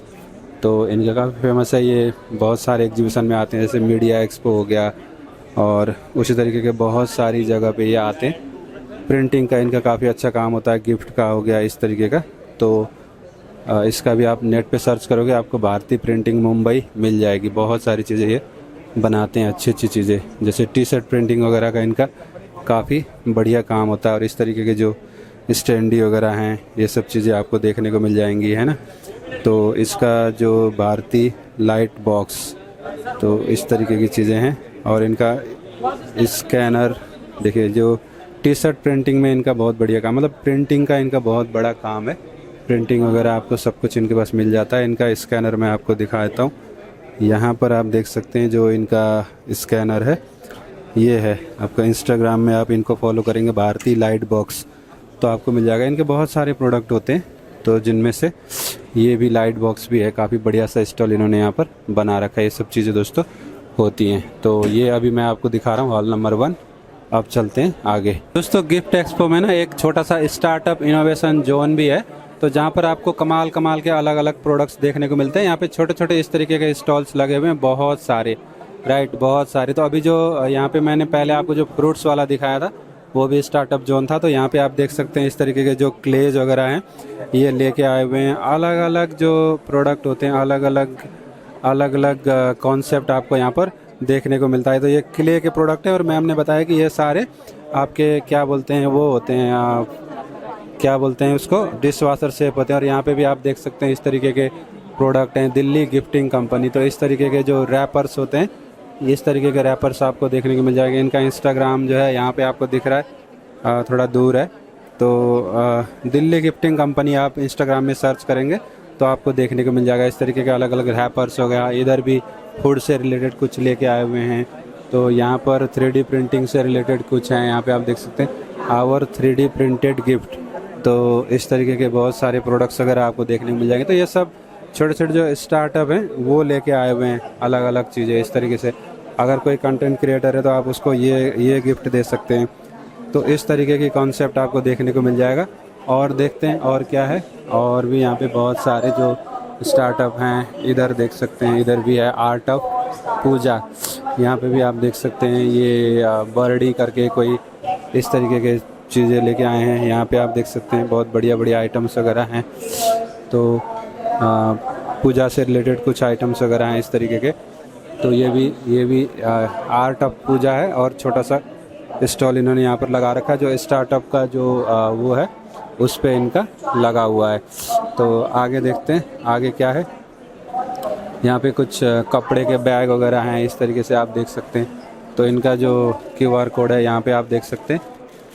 तो इनका काफ़ी फेमस है, ये बहुत सारे एग्जीबिशन में आते हैं, जैसे मीडिया एक्सपो हो गया और उसी तरीके के बहुत सारी जगह पे ये आते हैं। प्रिंटिंग का इनका काफ़ी अच्छा काम होता है, गिफ्ट का हो गया इस तरीके का। तो इसका भी आप नेट पे सर्च करोगे आपको भारती प्रिंटिंग मुंबई मिल जाएगी। बहुत सारी चीज़ें ये बनाते हैं, अच्छी अच्छी चीज़ें, जैसे टी-शर्ट प्रिंटिंग वगैरह का इनका काफ़ी बढ़िया काम होता है। और इस तरीके के जो स्टैंडी वगैरह हैं, ये सब चीज़ें आपको देखने को मिल जाएंगी, है ना। तो इसका जो भारती लाइट बॉक्स, तो इस तरीके की चीज़ें हैं। और इनका स्कैनर देखिए, जो टी-शर्ट प्रिंटिंग में इनका बहुत बढ़िया काम, मतलब प्रिंटिंग का इनका बहुत बड़ा काम है। प्रिंटिंग वगैरह आपको सब कुछ इनके पास मिल जाता है। इनका स्कैनर मैं आपको दिखा देता हूँ। यहाँ पर आप देख सकते हैं जो इनका स्कैनर है, ये है। आपका इंस्टाग्राम में आप इनको फॉलो करेंगे भारती लाइट बॉक्स, तो आपको मिल जाएगा। इनके बहुत सारे प्रोडक्ट होते हैं, तो जिनमें से ये भी लाइट बॉक्स भी है। काफ़ी बढ़िया सा स्टॉल इन्होंने यहाँ पर बना रखा है। ये सब चीज़ें दोस्तों होती हैं। तो ये अभी मैं आपको दिखा रहा हूँ हॉल नंबर 1। अब चलते हैं आगे। दोस्तों गिफ्ट एक्सपो में ना एक छोटा सा स्टार्टअप इनोवेशन जोन भी है, तो जहाँ पर आपको कमाल कमाल के अलग अलग प्रोडक्ट्स देखने को मिलते हैं। यहाँ पे छोटे छोटे इस तरीके के स्टॉल्स लगे हुए हैं, बहुत सारे, राइट, बहुत सारे। तो अभी जो यहाँ पे मैंने पहले आपको जो फ्रूट्स वाला दिखाया था वो भी स्टार्टअप जोन था। तो यहाँ पे आप देख सकते हैं इस तरीके के जो क्लेज वगैरह हैं ये लेके आए हुए हैं। अलग अलग जो प्रोडक्ट होते हैं, अलग अलग कॉन्सेप्ट आपको यहाँ पर देखने को मिलता है। तो ये क्ले के प्रोडक्ट है और मैम ने बताया कि ये सारे आपके क्या बोलते हैं, वो होते हैं, क्या बोलते हैं उसको, डिश वाशर शेप होते हैं। और यहाँ पे भी आप देख सकते हैं इस तरीके के प्रोडक्ट हैं, दिल्ली गिफ्टिंग कंपनी। तो इस तरीके के जो रैपर्स होते हैं, इस तरीके के रैपर्स आपको देखने को मिल जाएंगे। इनका इंस्टाग्राम जो है यहाँ पे आपको दिख रहा है, थोड़ा दूर है। तो दिल्ली गिफ्टिंग कंपनी आप इंस्टाग्राम में सर्च करेंगे तो आपको देखने को मिल जाएगा। इस तरीके के अलग अलग रैपर्स हो गया। इधर भी फूड से रिलेटेड कुछ लेके आए हुए हैं। तो यहाँ पर 3D प्रिंटिंग से रिलेटेड कुछ हैं, यहाँ पे आप देख सकते हैं आवर 3D प्रिंटेड गिफ्ट। तो इस तरीके के बहुत सारे प्रोडक्ट्स वगैरह आपको देखने को मिल जाएंगे। तो ये सब छोटे छोटे जो स्टार्टअप हैं वो लेके आए हुए हैं अलग अलग चीज़ें इस तरीके से। अगर कोई कंटेंट क्रिएटर है तो आप उसको ये गिफ्ट दे सकते हैं। तो इस तरीके की कॉन्सेप्ट आपको देखने को मिल जाएगा। और देखते हैं और क्या है, और भी यहाँ पे बहुत सारे जो स्टार्टअप हैं। इधर देख सकते हैं, इधर भी है आर्ट ऑफ पूजा, यहाँ पे भी आप देख सकते हैं। ये बर्डी करके कोई इस तरीके के चीज़ें लेके आए हैं। यहाँ पे आप देख सकते हैं बहुत बढ़िया बढ़िया आइटम्स वगैरह हैं। तो पूजा से रिलेटेड कुछ आइटम्स वगैरह हैं इस तरीके के। तो ये भी आर्ट ऑफ पूजा है और छोटा सा स्टॉल इन्होंने यहाँ पर लगा रखा है। जो स्टार्टअप का जो वो है उस पे इनका लगा हुआ है। तो आगे देखते हैं आगे क्या है। यहाँ पे कुछ कपड़े के बैग वगैरह हैं इस तरीके से आप देख सकते हैं। तो इनका जो QR कोड है यहाँ पे आप देख सकते हैं।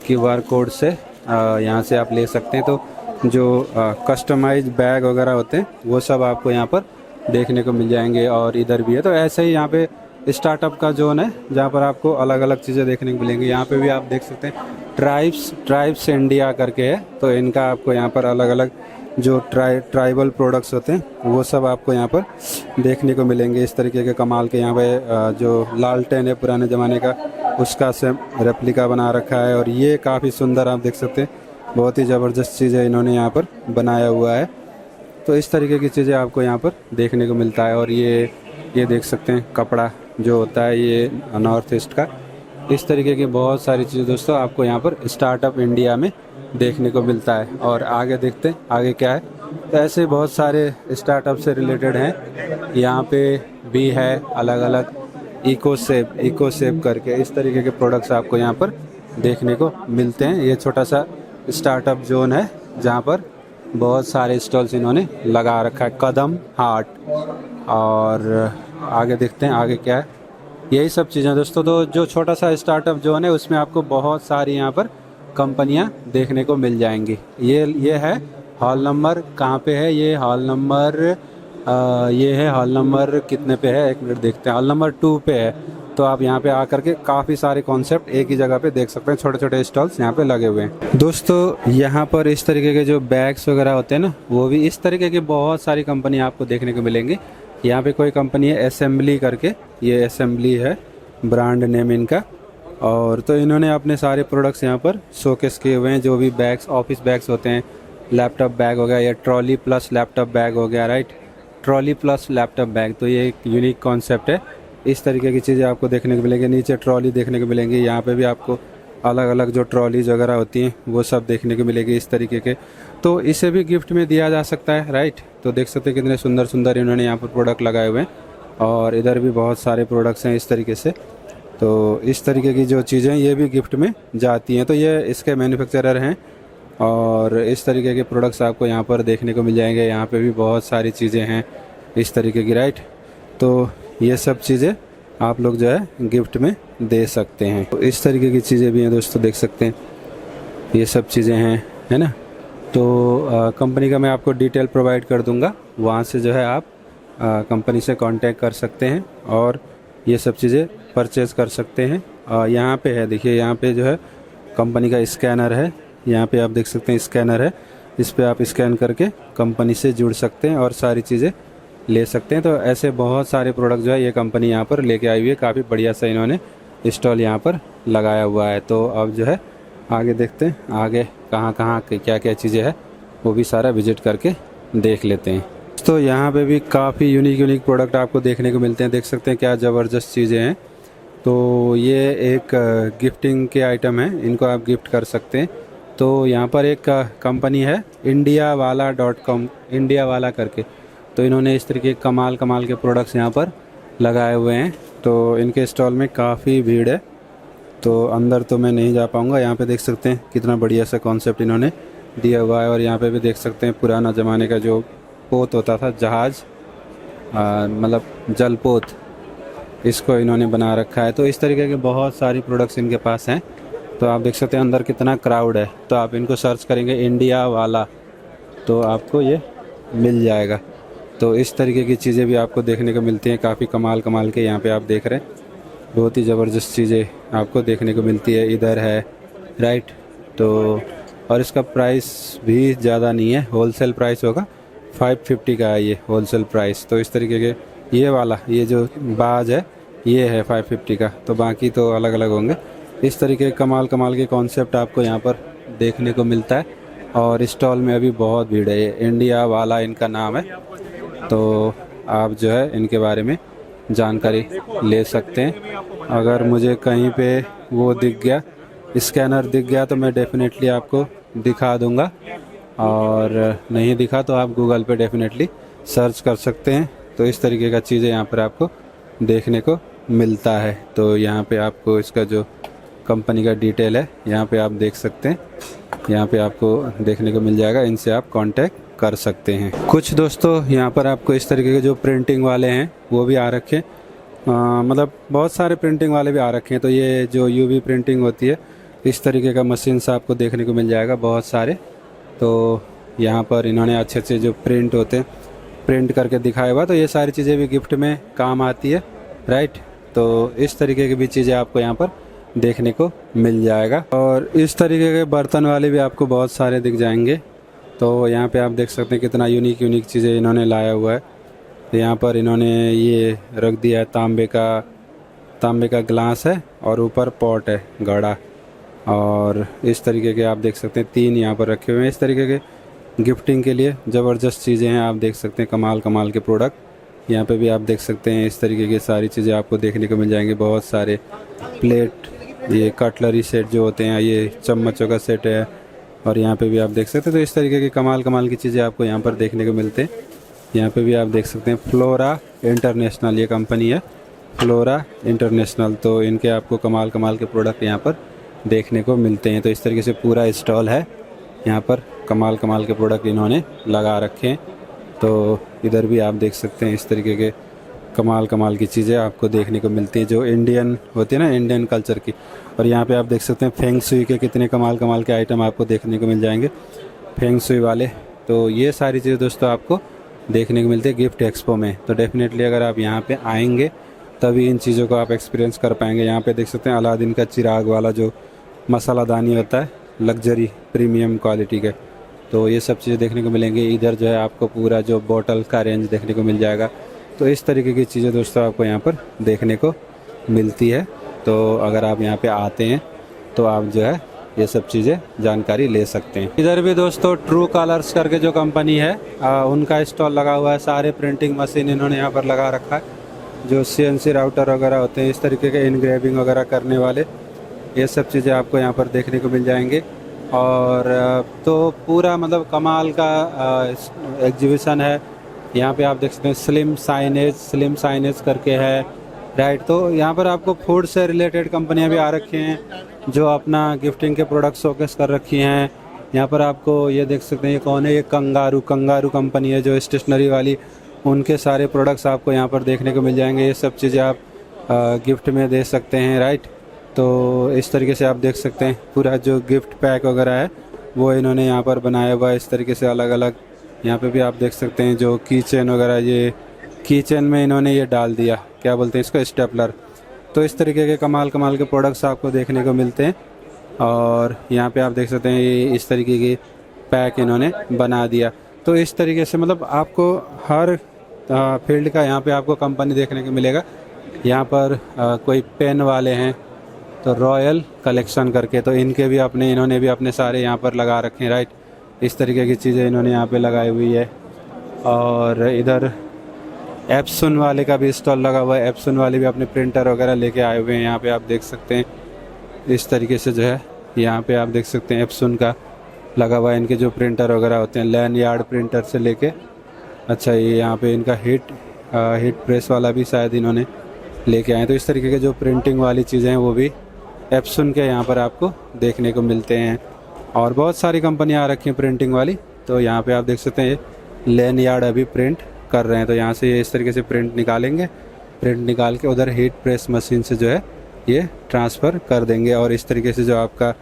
QR कोड से यहाँ से आप ले सकते हैं। तो जो कस्टमाइज बैग वगैरह होते हैं वो सब आपको यहाँ पर देखने को मिल जाएंगे। और इधर भी है। तो ऐसे ही यहाँ पे स्टार्टअप का जोन है जहाँ पर आपको अलग अलग चीज़ें देखने को मिलेंगी। यहाँ पे भी आप देख सकते हैं ट्राइब्स इंडिया करके है। तो इनका आपको यहाँ पर अलग अलग जो ट्राइबल प्रोडक्ट्स होते हैं वो सब आपको यहाँ पर देखने को मिलेंगे इस तरीके के कमाल के। यहाँ पे जो लालटेन है पुराने ज़माने का उसका सेम रेप्लिका बना रखा है। और ये काफ़ी सुंदर आप देख सकते हैं, बहुत ही ज़बरदस्त चीज़ है इन्होंने यहाँ पर बनाया हुआ है। तो इस तरीके की चीज़ें आपको यहाँ पर देखने को मिलता है। और ये देख सकते हैं कपड़ा जो होता है ये नॉर्थ ईस्ट का। इस तरीके की बहुत सारी चीज़ें दोस्तों आपको यहाँ पर स्टार्टअप इंडिया में देखने को मिलता है। और आगे देखते हैं आगे क्या है। तो ऐसे बहुत सारे स्टार्टअप से रिलेटेड हैं। यहाँ पे भी है अलग अलग इको सेप करके इस तरीके के प्रोडक्ट्स आपको यहाँ पर देखने को मिलते हैं। ये छोटा सा स्टार्टअप जोन है जहाँ पर बहुत सारे स्टॉल्स इन्होंने लगा रखा है। कदम हाट। और आगे देखते हैं आगे क्या है। यही सब चीज़ें दोस्तों। तो जो छोटा सा स्टार्टअप जोन है उसमें आपको बहुत सारी यहाँ पर कंपनियाँ देखने को मिल जाएंगी। ये है हॉल नंबर कहाँ पे है। ये हॉल नंबर ये है हॉल नंबर कितने पे है, एक मिनट देखते हैं। हॉल नंबर 2 पे है। तो आप यहाँ पे आकर के काफ़ी सारे कॉन्सेप्ट एक ही जगह पे देख सकते हैं। छोटे छोटे स्टॉल्स यहाँ पे लगे हुए हैं दोस्तों। यहाँ पर इस तरीके के जो बैग्स वगैरह होते हैं ना वो भी इस तरीके की बहुत सारी कंपनी आपको देखने को मिलेंगी। यहाँ पे कोई कंपनी है असेंबली करके, ये असेंबली है ब्रांड नेम इनका। और तो इन्होंने अपने सारे प्रोडक्ट्स यहाँ पर शोकेस किए हुए हैं। जो भी बैग्स ऑफिस बैग्स होते हैं, लैपटॉप बैग हो गया या ट्रॉली प्लस लैपटॉप बैग हो गया, right, trolley plus laptop bag. तो ये एक यूनिक कॉन्सेप्ट है। इस तरीके की चीज़ें आपको देखने को मिलेंगी। नीचे ट्रॉली देखने को मिलेंगी। यहाँ पे भी आपको अलग अलग जो ट्रॉलीज वगैरह होती हैं वो सब देखने को मिलेगी इस तरीके के। तो इसे भी गिफ्ट में दिया जा सकता है, राइट। तो देख सकते हैं कितने सुंदर सुंदर इन्होंने यहाँ पर प्रोडक्ट लगाए हुए हैं। और इधर भी बहुत सारे प्रोडक्ट्स हैं इस तरीके से। तो इस तरीके की जो चीज़ें ये भी गिफ्ट में जाती हैं। तो ये इसके मैन्युफैक्चरर हैं। और इस तरीके के प्रोडक्ट्स आपको यहाँ पर देखने को मिल जाएंगे। यहाँ पे भी बहुत सारी चीज़ें हैं इस तरीके की, राइट। तो ये सब चीज़ें आप लोग जो है गिफ्ट में दे सकते हैं। तो इस तरीके की चीज़ें भी हैं दोस्तों, देख सकते हैं ये सब चीज़ें हैं, है ना। तो कंपनी का मैं आपको डिटेल प्रोवाइड कर दूंगा, वहाँ से जो है आप कंपनी से कांटेक्ट कर सकते हैं और ये सब चीज़ें परचेज़ कर सकते हैं। यहाँ पे है, देखिए यहाँ पे जो है कंपनी का स्कैनर है। यहाँ पे आप देख सकते हैं स्कैनर है, इस पर आप स्कैन करके कंपनी से जुड़ सकते हैं और सारी चीज़ें ले सकते हैं। तो ऐसे बहुत सारे प्रोडक्ट जो है ये कंपनी यहाँ पर लेके आई हुई है। काफ़ी बढ़िया सा इन्होंने स्टॉल यहाँ पर लगाया हुआ है। तो अब जो है आगे देखते हैं आगे कहाँ क्या क्या चीज़ें हैं वो भी सारा विजिट करके देख लेते हैं। तो यहाँ पे भी काफ़ी यूनिक प्रोडक्ट आपको देखने को मिलते हैं। देख सकते हैं क्या ज़बरदस्त चीज़ें हैं। तो ये एक गिफ्टिंग के आइटम है, इनको आप गिफ्ट कर सकते हैं। तो यहाँ पर एक कंपनी है indiawala.com, इंडिया वाला करके। तो इन्होंने इस तरीके कमाल के प्रोडक्ट्स यहाँ पर लगाए हुए हैं। तो इनके स्टॉल में काफ़ी भीड़ है। तो अंदर तो मैं नहीं जा पाऊँगा। यहाँ पे देख सकते हैं कितना बढ़िया सा कॉन्सेप्ट इन्होंने दिया हुआ है। और यहाँ पे भी देख सकते हैं पुराना ज़माने का जो पोत होता था, जहाज़ मतलब जलपोत, इसको इन्होंने बना रखा है। तो इस तरीके के बहुत सारी प्रोडक्ट्स इनके पास हैं। तो आप देख सकते हैं अंदर कितना क्राउड है। तो आप इनको सर्च करेंगे इंडिया वाला तो आपको ये मिल जाएगा। तो इस तरीके की चीज़ें भी आपको देखने को मिलती हैं। काफ़ी कमाल के यहाँ पे आप देख रहे हैं, बहुत ही ज़बरदस्त चीज़ें आपको देखने को मिलती है। इधर है, राइट। तो और इसका प्राइस भी ज़्यादा नहीं है, होलसेल प्राइस होगा 550 का है ये होलसेल प्राइस। तो इस तरीके के ये वाला ये जो बाज है ये है 550 का, तो बाकी तो अलग अलग होंगे। इस तरीके के कमाल कमाल के कॉन्सेप्ट आपको यहाँ पर देखने को मिलता है। और स्टॉल में अभी बहुत भीड़ है। ये इंडिया वाला इनका नाम है, तो आप जो है इनके बारे में जानकारी ले सकते हैं। अगर मुझे कहीं पे वो दिख गया, स्कैनर दिख गया, तो मैं डेफिनेटली आपको दिखा दूंगा, और नहीं दिखा तो आप गूगल पे डेफिनेटली सर्च कर सकते हैं। तो इस तरीके का चीज़ें यहाँ पर आपको देखने को मिलता है। तो यहाँ पे आपको इसका जो कंपनी का डिटेल है यहाँ पे आप देख सकते हैं, यहाँ पे आपको देखने को मिल जाएगा। इनसे आप कांटेक्ट कर सकते हैं। कुछ दोस्तों यहाँ पर आपको इस तरीके के जो प्रिंटिंग वाले हैं वो भी आ रखे हैं, मतलब बहुत सारे प्रिंटिंग वाले भी आ रखे हैं। तो ये जो यूवी प्रिंटिंग होती है इस तरीके का मशीन से आपको देखने को मिल जाएगा बहुत सारे। तो यहाँ पर इन्होंने अच्छे अच्छे जो प्रिंट होते हैं प्रिंट करके दिखाया हुआ, तो ये सारी चीज़ें भी गिफ्ट में काम आती है, राइट। तो इस तरीके की भी चीज़ें आपको यहाँ पर देखने को मिल जाएगा। और इस तरीके के बर्तन वाले भी आपको बहुत सारे दिख जाएंगे। तो यहाँ पे आप देख सकते हैं कितना यूनिक चीज़ें इन्होंने लाया हुआ है। तो यहाँ पर इन्होंने ये रख दिया है तांबे का ग्लास है, और ऊपर पॉट है घड़ा, और इस तरीके के आप देख सकते हैं 3 यहाँ पर रखे हुए हैं। इस तरीके के गिफ्टिंग के लिए ज़बरदस्त चीज़ें हैं। आप देख सकते हैं कमाल के प्रोडक्ट। यहाँ पे भी आप देख सकते हैं इस तरीके की सारी चीज़ें आपको देखने को मिल जाएंगी। बहुत सारे प्लेट, ये कटलरी सेट जो होते हैं, ये चम्मचों का सेट है, और यहाँ पे भी आप देख सकते हैं। तो इस तरीके की कमाल की चीज़ें आपको यहाँ पर देखने को मिलते हैं। यहाँ पे भी आप देख सकते हैं फ्लोरा इंटरनेशनल, ये कंपनी है फ्लोरा इंटरनेशनल। तो इनके आपको कमाल के प्रोडक्ट यहाँ पर देखने को मिलते हैं। तो इस तरीके से पूरा स्टॉल है, यहाँ पर कमाल के प्रोडक्ट इन्होंने लगा रखे हैं। तो इधर भी आप देख सकते हैं इस तरीके के कमाल की चीज़ें आपको देखने को मिलती है जो इंडियन होती है ना, इंडियन कल्चर की। और यहाँ पे आप देख सकते हैं फेंग सुई के कितने कमाल के आइटम आपको देखने को मिल जाएंगे, फेंग सुई वाले। तो ये सारी चीज़ें दोस्तों आपको देखने को मिलती है गिफ्ट एक्सपो में। तो डेफिनेटली अगर आप यहाँ पे आएंगे तभी इन चीज़ों को आप एक्सपीरियंस कर पाएंगे। यहाँ पे देख सकते हैं अलादीन का चिराग वाला जो मसालादानी होता है, लग्जरी प्रीमियम क्वालिटी के, तो ये सब चीज़ें देखने को मिलेंगी। इधर जो है आपको पूरा जो बोतल का रेंज देखने को मिल जाएगा। तो इस तरीके की चीज़ें दोस्तों आपको यहाँ पर देखने को मिलती है। तो अगर आप यहाँ पे आते हैं तो आप जो है ये सब चीज़ें जानकारी ले सकते हैं। इधर भी दोस्तों ट्रू कलर्स करके जो कंपनी है उनका स्टॉल लगा हुआ है। सारे प्रिंटिंग मशीन इन्होंने यहाँ पर लगा रखा है, जो CNC राउटर वगैरह होते हैं, इस तरीके के इनग्रेविंग वगैरह करने वाले, ये सब चीज़ें आपको यहाँ पर देखने को मिल जाएंगे। और तो पूरा मतलब कमाल का एग्जीबिशन है। यहाँ पे आप देख सकते हैं स्लिम साइनेज करके है, राइट। तो यहाँ पर आपको फूड से रिलेटेड कंपनियाँ भी आ रखी हैं जो अपना गिफ्टिंग के प्रोडक्ट शोकेस कर रखी हैं। यहाँ पर आपको ये देख सकते हैं, ये कौन है, ये कंगारू कंपनी है जो स्टेशनरी वाली, उनके सारे प्रोडक्ट्स आपको यहाँ पर देखने को मिल जाएंगे। ये सब चीज़ें आप गिफ्ट में दे सकते हैं, राइट। तो इस तरीके से आप देख सकते हैं पूरा जो गिफ्ट पैक वगैरह है वो इन्होंने यहाँ पर बनाया हुआ है इस तरीके से अलग अलग। यहाँ पे भी आप देख सकते हैं जो की चेन वगैरह, ये की चेन में इन्होंने ये डाल दिया, क्या बोलते हैं इसको, स्टेपलर। तो इस तरीके के कमाल के प्रोडक्ट्स आपको देखने को मिलते हैं। और यहाँ पे आप देख सकते हैं ये इस तरीके की पैक इन्होंने बना दिया। तो इस तरीके से मतलब आपको हर फील्ड का यहाँ पे आपको कंपनी देखने को मिलेगा। यहाँ पर कोई पेन वाले हैं तो रॉयल कलेक्शन करके, तो इनके भी इन्होंने भी अपने सारे यहाँ पर लगा रखे हैं, राइट। इस तरीके की चीज़ें इन्होंने यहाँ पे लगाई हुई है। और इधर एप्सन वाले का भी स्टॉल लगा हुआ है। एप्सन वाले भी अपने प्रिंटर वगैरह लेके आए हुए हैं। यहाँ पे आप देख सकते हैं इस तरीके से जो है, यहाँ पे आप देख सकते हैं एप्सन का लगा हुआ है। इनके जो प्रिंटर वगैरह होते हैं, लैंडयार्ड प्रिंटर से लेके, अच्छा ये यहाँ पे इनका हीट प्रेस वाला भी शायद इन्होंने लेके आए। तो इस तरीके के जो प्रिंटिंग वाली चीज़ें हैं वो भी एप्सन के यहाँ पर आपको देखने को मिलते हैं। और बहुत सारी कंपनियाँ आ रखी हैं प्रिंटिंग वाली। तो यहाँ पे आप देख सकते हैं लैंडयार्ड अभी प्रिंट कर रहे हैं। तो यहाँ से ये इस तरीके से प्रिंट निकालेंगे, प्रिंट निकाल के उधर हीट प्रेस मशीन से जो है ये ट्रांसफ़र कर देंगे, और इस तरीके से जो आपका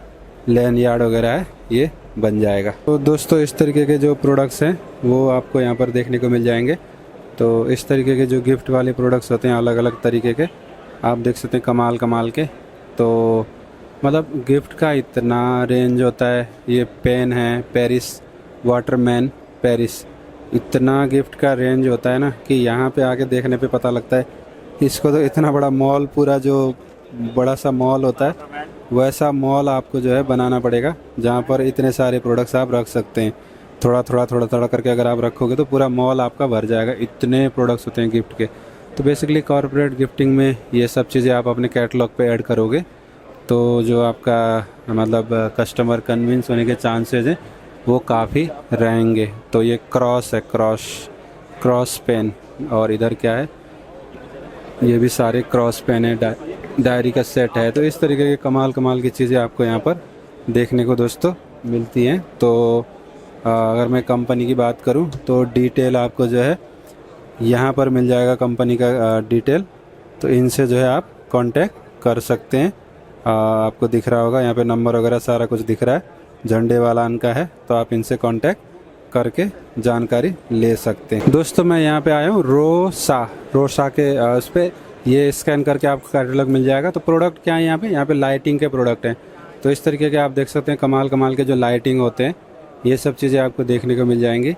लैंडयार्ड वगैरह है ये बन जाएगा। तो दोस्तों इस तरीके के जो प्रोडक्ट्स हैं वो आपको यहाँ पर देखने को मिल जाएंगे। तो इस तरीके के जो गिफ्ट वाले प्रोडक्ट्स होते हैं अलग अलग तरीके के, आप देख सकते हैं कमाल के। तो मतलब गिफ्ट का इतना रेंज होता है। ये पेन है पेरिस, वाटरमैन पेरिस, इतना गिफ्ट का रेंज होता है ना कि यहाँ पे आके देखने पे पता लगता है। इसको तो इतना बड़ा मॉल, पूरा जो बड़ा सा मॉल होता है वैसा मॉल आपको जो है बनाना पड़ेगा, जहाँ पर इतने सारे प्रोडक्ट्स आप रख सकते हैं। थोड़ा थोड़ा करके अगर आप रखोगे तो पूरा मॉल आपका भर जाएगा, इतने प्रोडक्ट्स होते हैं गिफ्ट के। तो बेसिकली कॉर्पोरेट गिफ्टिंग में ये सब चीज़ें आप अपने कैटलॉग पे ऐड करोगे तो जो आपका मतलब कस्टमर कन्विंस होने के चांसेस हैं वो काफ़ी रहेंगे। तो ये क्रॉस है, क्रॉस पेन, और इधर क्या है, ये भी सारे क्रॉस पेन है, डायरी का सेट है। तो इस तरीके के कमाल की चीज़ें आपको यहाँ पर देखने को दोस्तों मिलती हैं। तो अगर मैं कंपनी की बात करूँ तो डिटेल आपको जो है यहाँ पर मिल जाएगा, कंपनी का डिटेल। तो इनसे जो है आप कांटेक्ट कर सकते हैं। आपको दिख रहा होगा यहाँ पे नंबर वगैरह सारा कुछ दिख रहा है, झंडे वाला इनका है, तो आप इनसे कांटेक्ट करके जानकारी ले सकते हैं। दोस्तों मैं यहाँ पे आया हूँ रोसा के उस पर ये स्कैन करके आपको कैटलॉग मिल जाएगा। तो प्रोडक्ट क्या है यहाँ पे लाइटिंग के प्रोडक्ट हैं। तो इस तरीके के आप देख सकते हैं कमाल के जो लाइटिंग होते हैं, ये सब चीज़ें आपको देखने को मिल जाएंगी।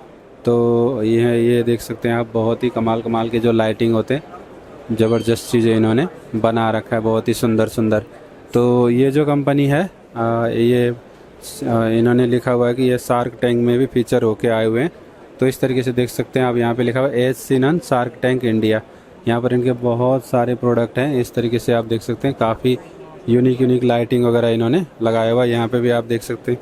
तो ये देख सकते हैं आप, बहुत ही कमाल के जो लाइटिंग होते हैं, ज़बरदस्त चीज़ें इन्होंने बना रखा है, बहुत ही सुंदर। तो ये जो कंपनी है ये इन्होंने लिखा हुआ है कि ये शार्क टैंक में भी फीचर होके आए हुए हैं। तो इस तरीके से देख सकते हैं आप, यहाँ पे लिखा हुआ है as seen shark tank India. यहाँ पर इनके बहुत सारे प्रोडक्ट हैं, इस तरीके से आप देख सकते हैं। काफ़ी यूनिक लाइटिंग वगैरह इन्होंने लगाया हुआ है। यहाँ पे भी आप देख सकते हैं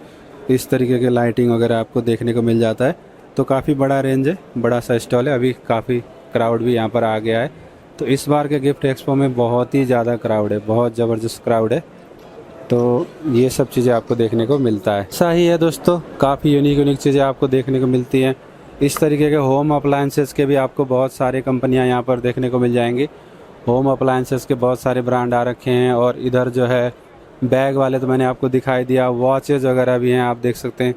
इस तरीके के लाइटिंग वगैरह आपको देखने को मिल जाता है। तो काफ़ी बड़ा रेंज है, बड़ा सा स्टॉल है। अभी काफ़ी क्राउड भी यहाँ पर आ गया है। तो इस बार के गिफ्ट एक्सपो में बहुत ही ज़्यादा क्राउड है, बहुत ज़बरदस्त क्राउड है। तो ये सब चीज़ें आपको देखने को मिलता है। ऐसा ही है दोस्तों, काफ़ी यूनिक चीज़ें आपको देखने को मिलती हैं। इस तरीके के होम अप्लायंसेस के भी आपको बहुत सारी कंपनियां यहाँ पर देखने को मिल जाएंगी। होम अप्लायंसेस के बहुत सारे ब्रांड आ रखे हैं। और इधर जो है बैग वाले तो मैंने आपको दिखाई दिया, वॉचेज़ वगैरह भी हैं, आप देख सकते हैं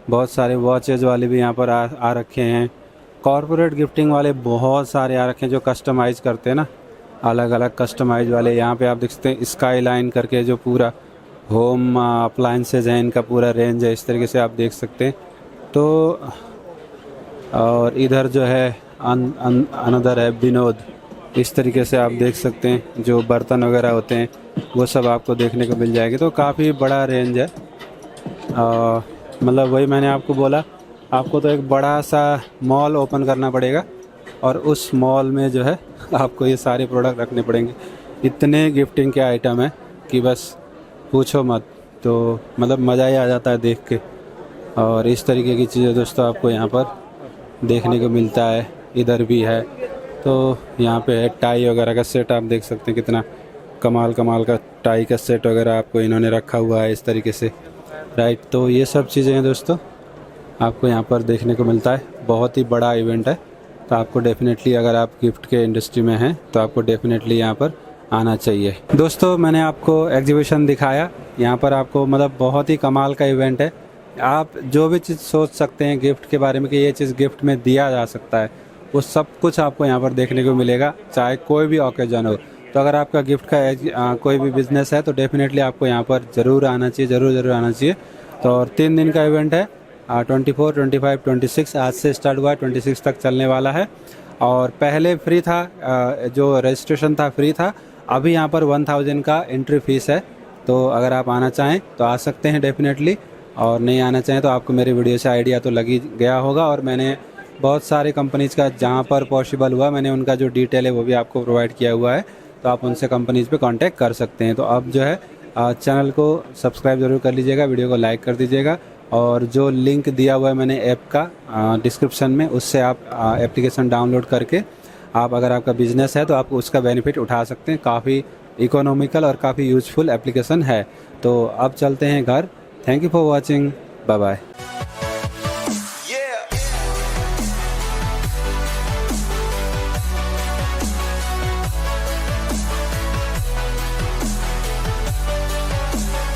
बहुत सारे वॉचेज़ वाले भी यहाँ पर आ रखे हैं। कॉर्पोरेट गिफ्टिंग वाले बहुत सारे आ रखे हैं जो कस्टमाइज करते हैं ना, अलग कस्टमाइज वाले। यहाँ पे आप देख सकते हैं स्काई लाइन करके जो पूरा होम अप्लायंसेज हैं, इनका पूरा रेंज है, इस तरीके से आप देख सकते हैं। तो और इधर जो है अनदर है विनोद, इस तरीके से आप देख सकते हैं जो बर्तन वगैरह होते हैं वो सब आपको देखने को मिल जाएगी। तो काफ़ी बड़ा रेंज है। मतलब वही मैंने आपको बोला, आपको तो एक बड़ा सा मॉल ओपन करना पड़ेगा और उस मॉल में जो है आपको ये सारे प्रोडक्ट रखने पड़ेंगे। इतने गिफ्टिंग के आइटम है कि बस पूछो मत। तो मतलब मज़ा ही आ जाता है देख के। और इस तरीके की चीज़ें दोस्तों आपको यहाँ पर देखने को मिलता है। इधर भी है, तो यहाँ पे है टाई वगैरह का सेट, आप देख सकते हैं कितना कमाल का टाई का सेट वगैरह आपको इन्होंने रखा हुआ है इस तरीके से, राइट। तो ये सब चीज़ें हैं दोस्तों आपको यहाँ पर देखने को मिलता है। बहुत ही बड़ा इवेंट है, तो आपको डेफिनेटली अगर आप गिफ्ट के इंडस्ट्री में हैं तो आपको डेफिनेटली यहाँ पर आना चाहिए। दोस्तों मैंने आपको एग्जीबिशन दिखाया, यहाँ पर आपको मतलब बहुत ही कमाल का इवेंट है। आप जो भी चीज़ सोच सकते हैं गिफ्ट के बारे में कि ये चीज़ गिफ्ट में दिया जा सकता है, वो सब कुछ आपको यहाँ पर देखने को मिलेगा, चाहे कोई भी ओकेजन हो। तो अगर आपका गिफ्ट का कोई भी बिजनेस है तो डेफिनेटली आपको यहाँ पर ज़रूर आना चाहिए, ज़रूर आना चाहिए। तो और 3 दिन का इवेंट है, 24, 25, 26 आज से स्टार्ट हुआ है, 26 तक चलने वाला है। और पहले फ्री था, जो रजिस्ट्रेशन था फ्री था, अभी यहाँ पर 1000 का एंट्री फीस है। तो अगर आप आना चाहें तो आ सकते हैं डेफिनेटली, और नहीं आना चाहें तो आपको मेरी वीडियो से आइडिया तो लग ही गया होगा। और मैंने बहुत सारे कंपनीज़ का जहाँ पर पॉसिबल हुआ मैंने उनका जो डिटेल है वो भी आपको प्रोवाइड किया हुआ है, तो आप उनसे कंपनीज़ पे कांटेक्ट कर सकते हैं। तो अब जो है चैनल को सब्सक्राइब ज़रूर कर लीजिएगा, वीडियो को लाइक कर दीजिएगा, और जो लिंक दिया हुआ है मैंने ऐप का डिस्क्रिप्शन में, उससे आप एप्लीकेशन डाउनलोड करके आप अगर आपका बिजनेस है तो आप उसका बेनिफिट उठा सकते हैं। काफ़ी इकोनॉमिकल और काफ़ी यूजफुल एप्लीकेशन है। तो अब चलते हैं घर। Thank you for watching, bye bye.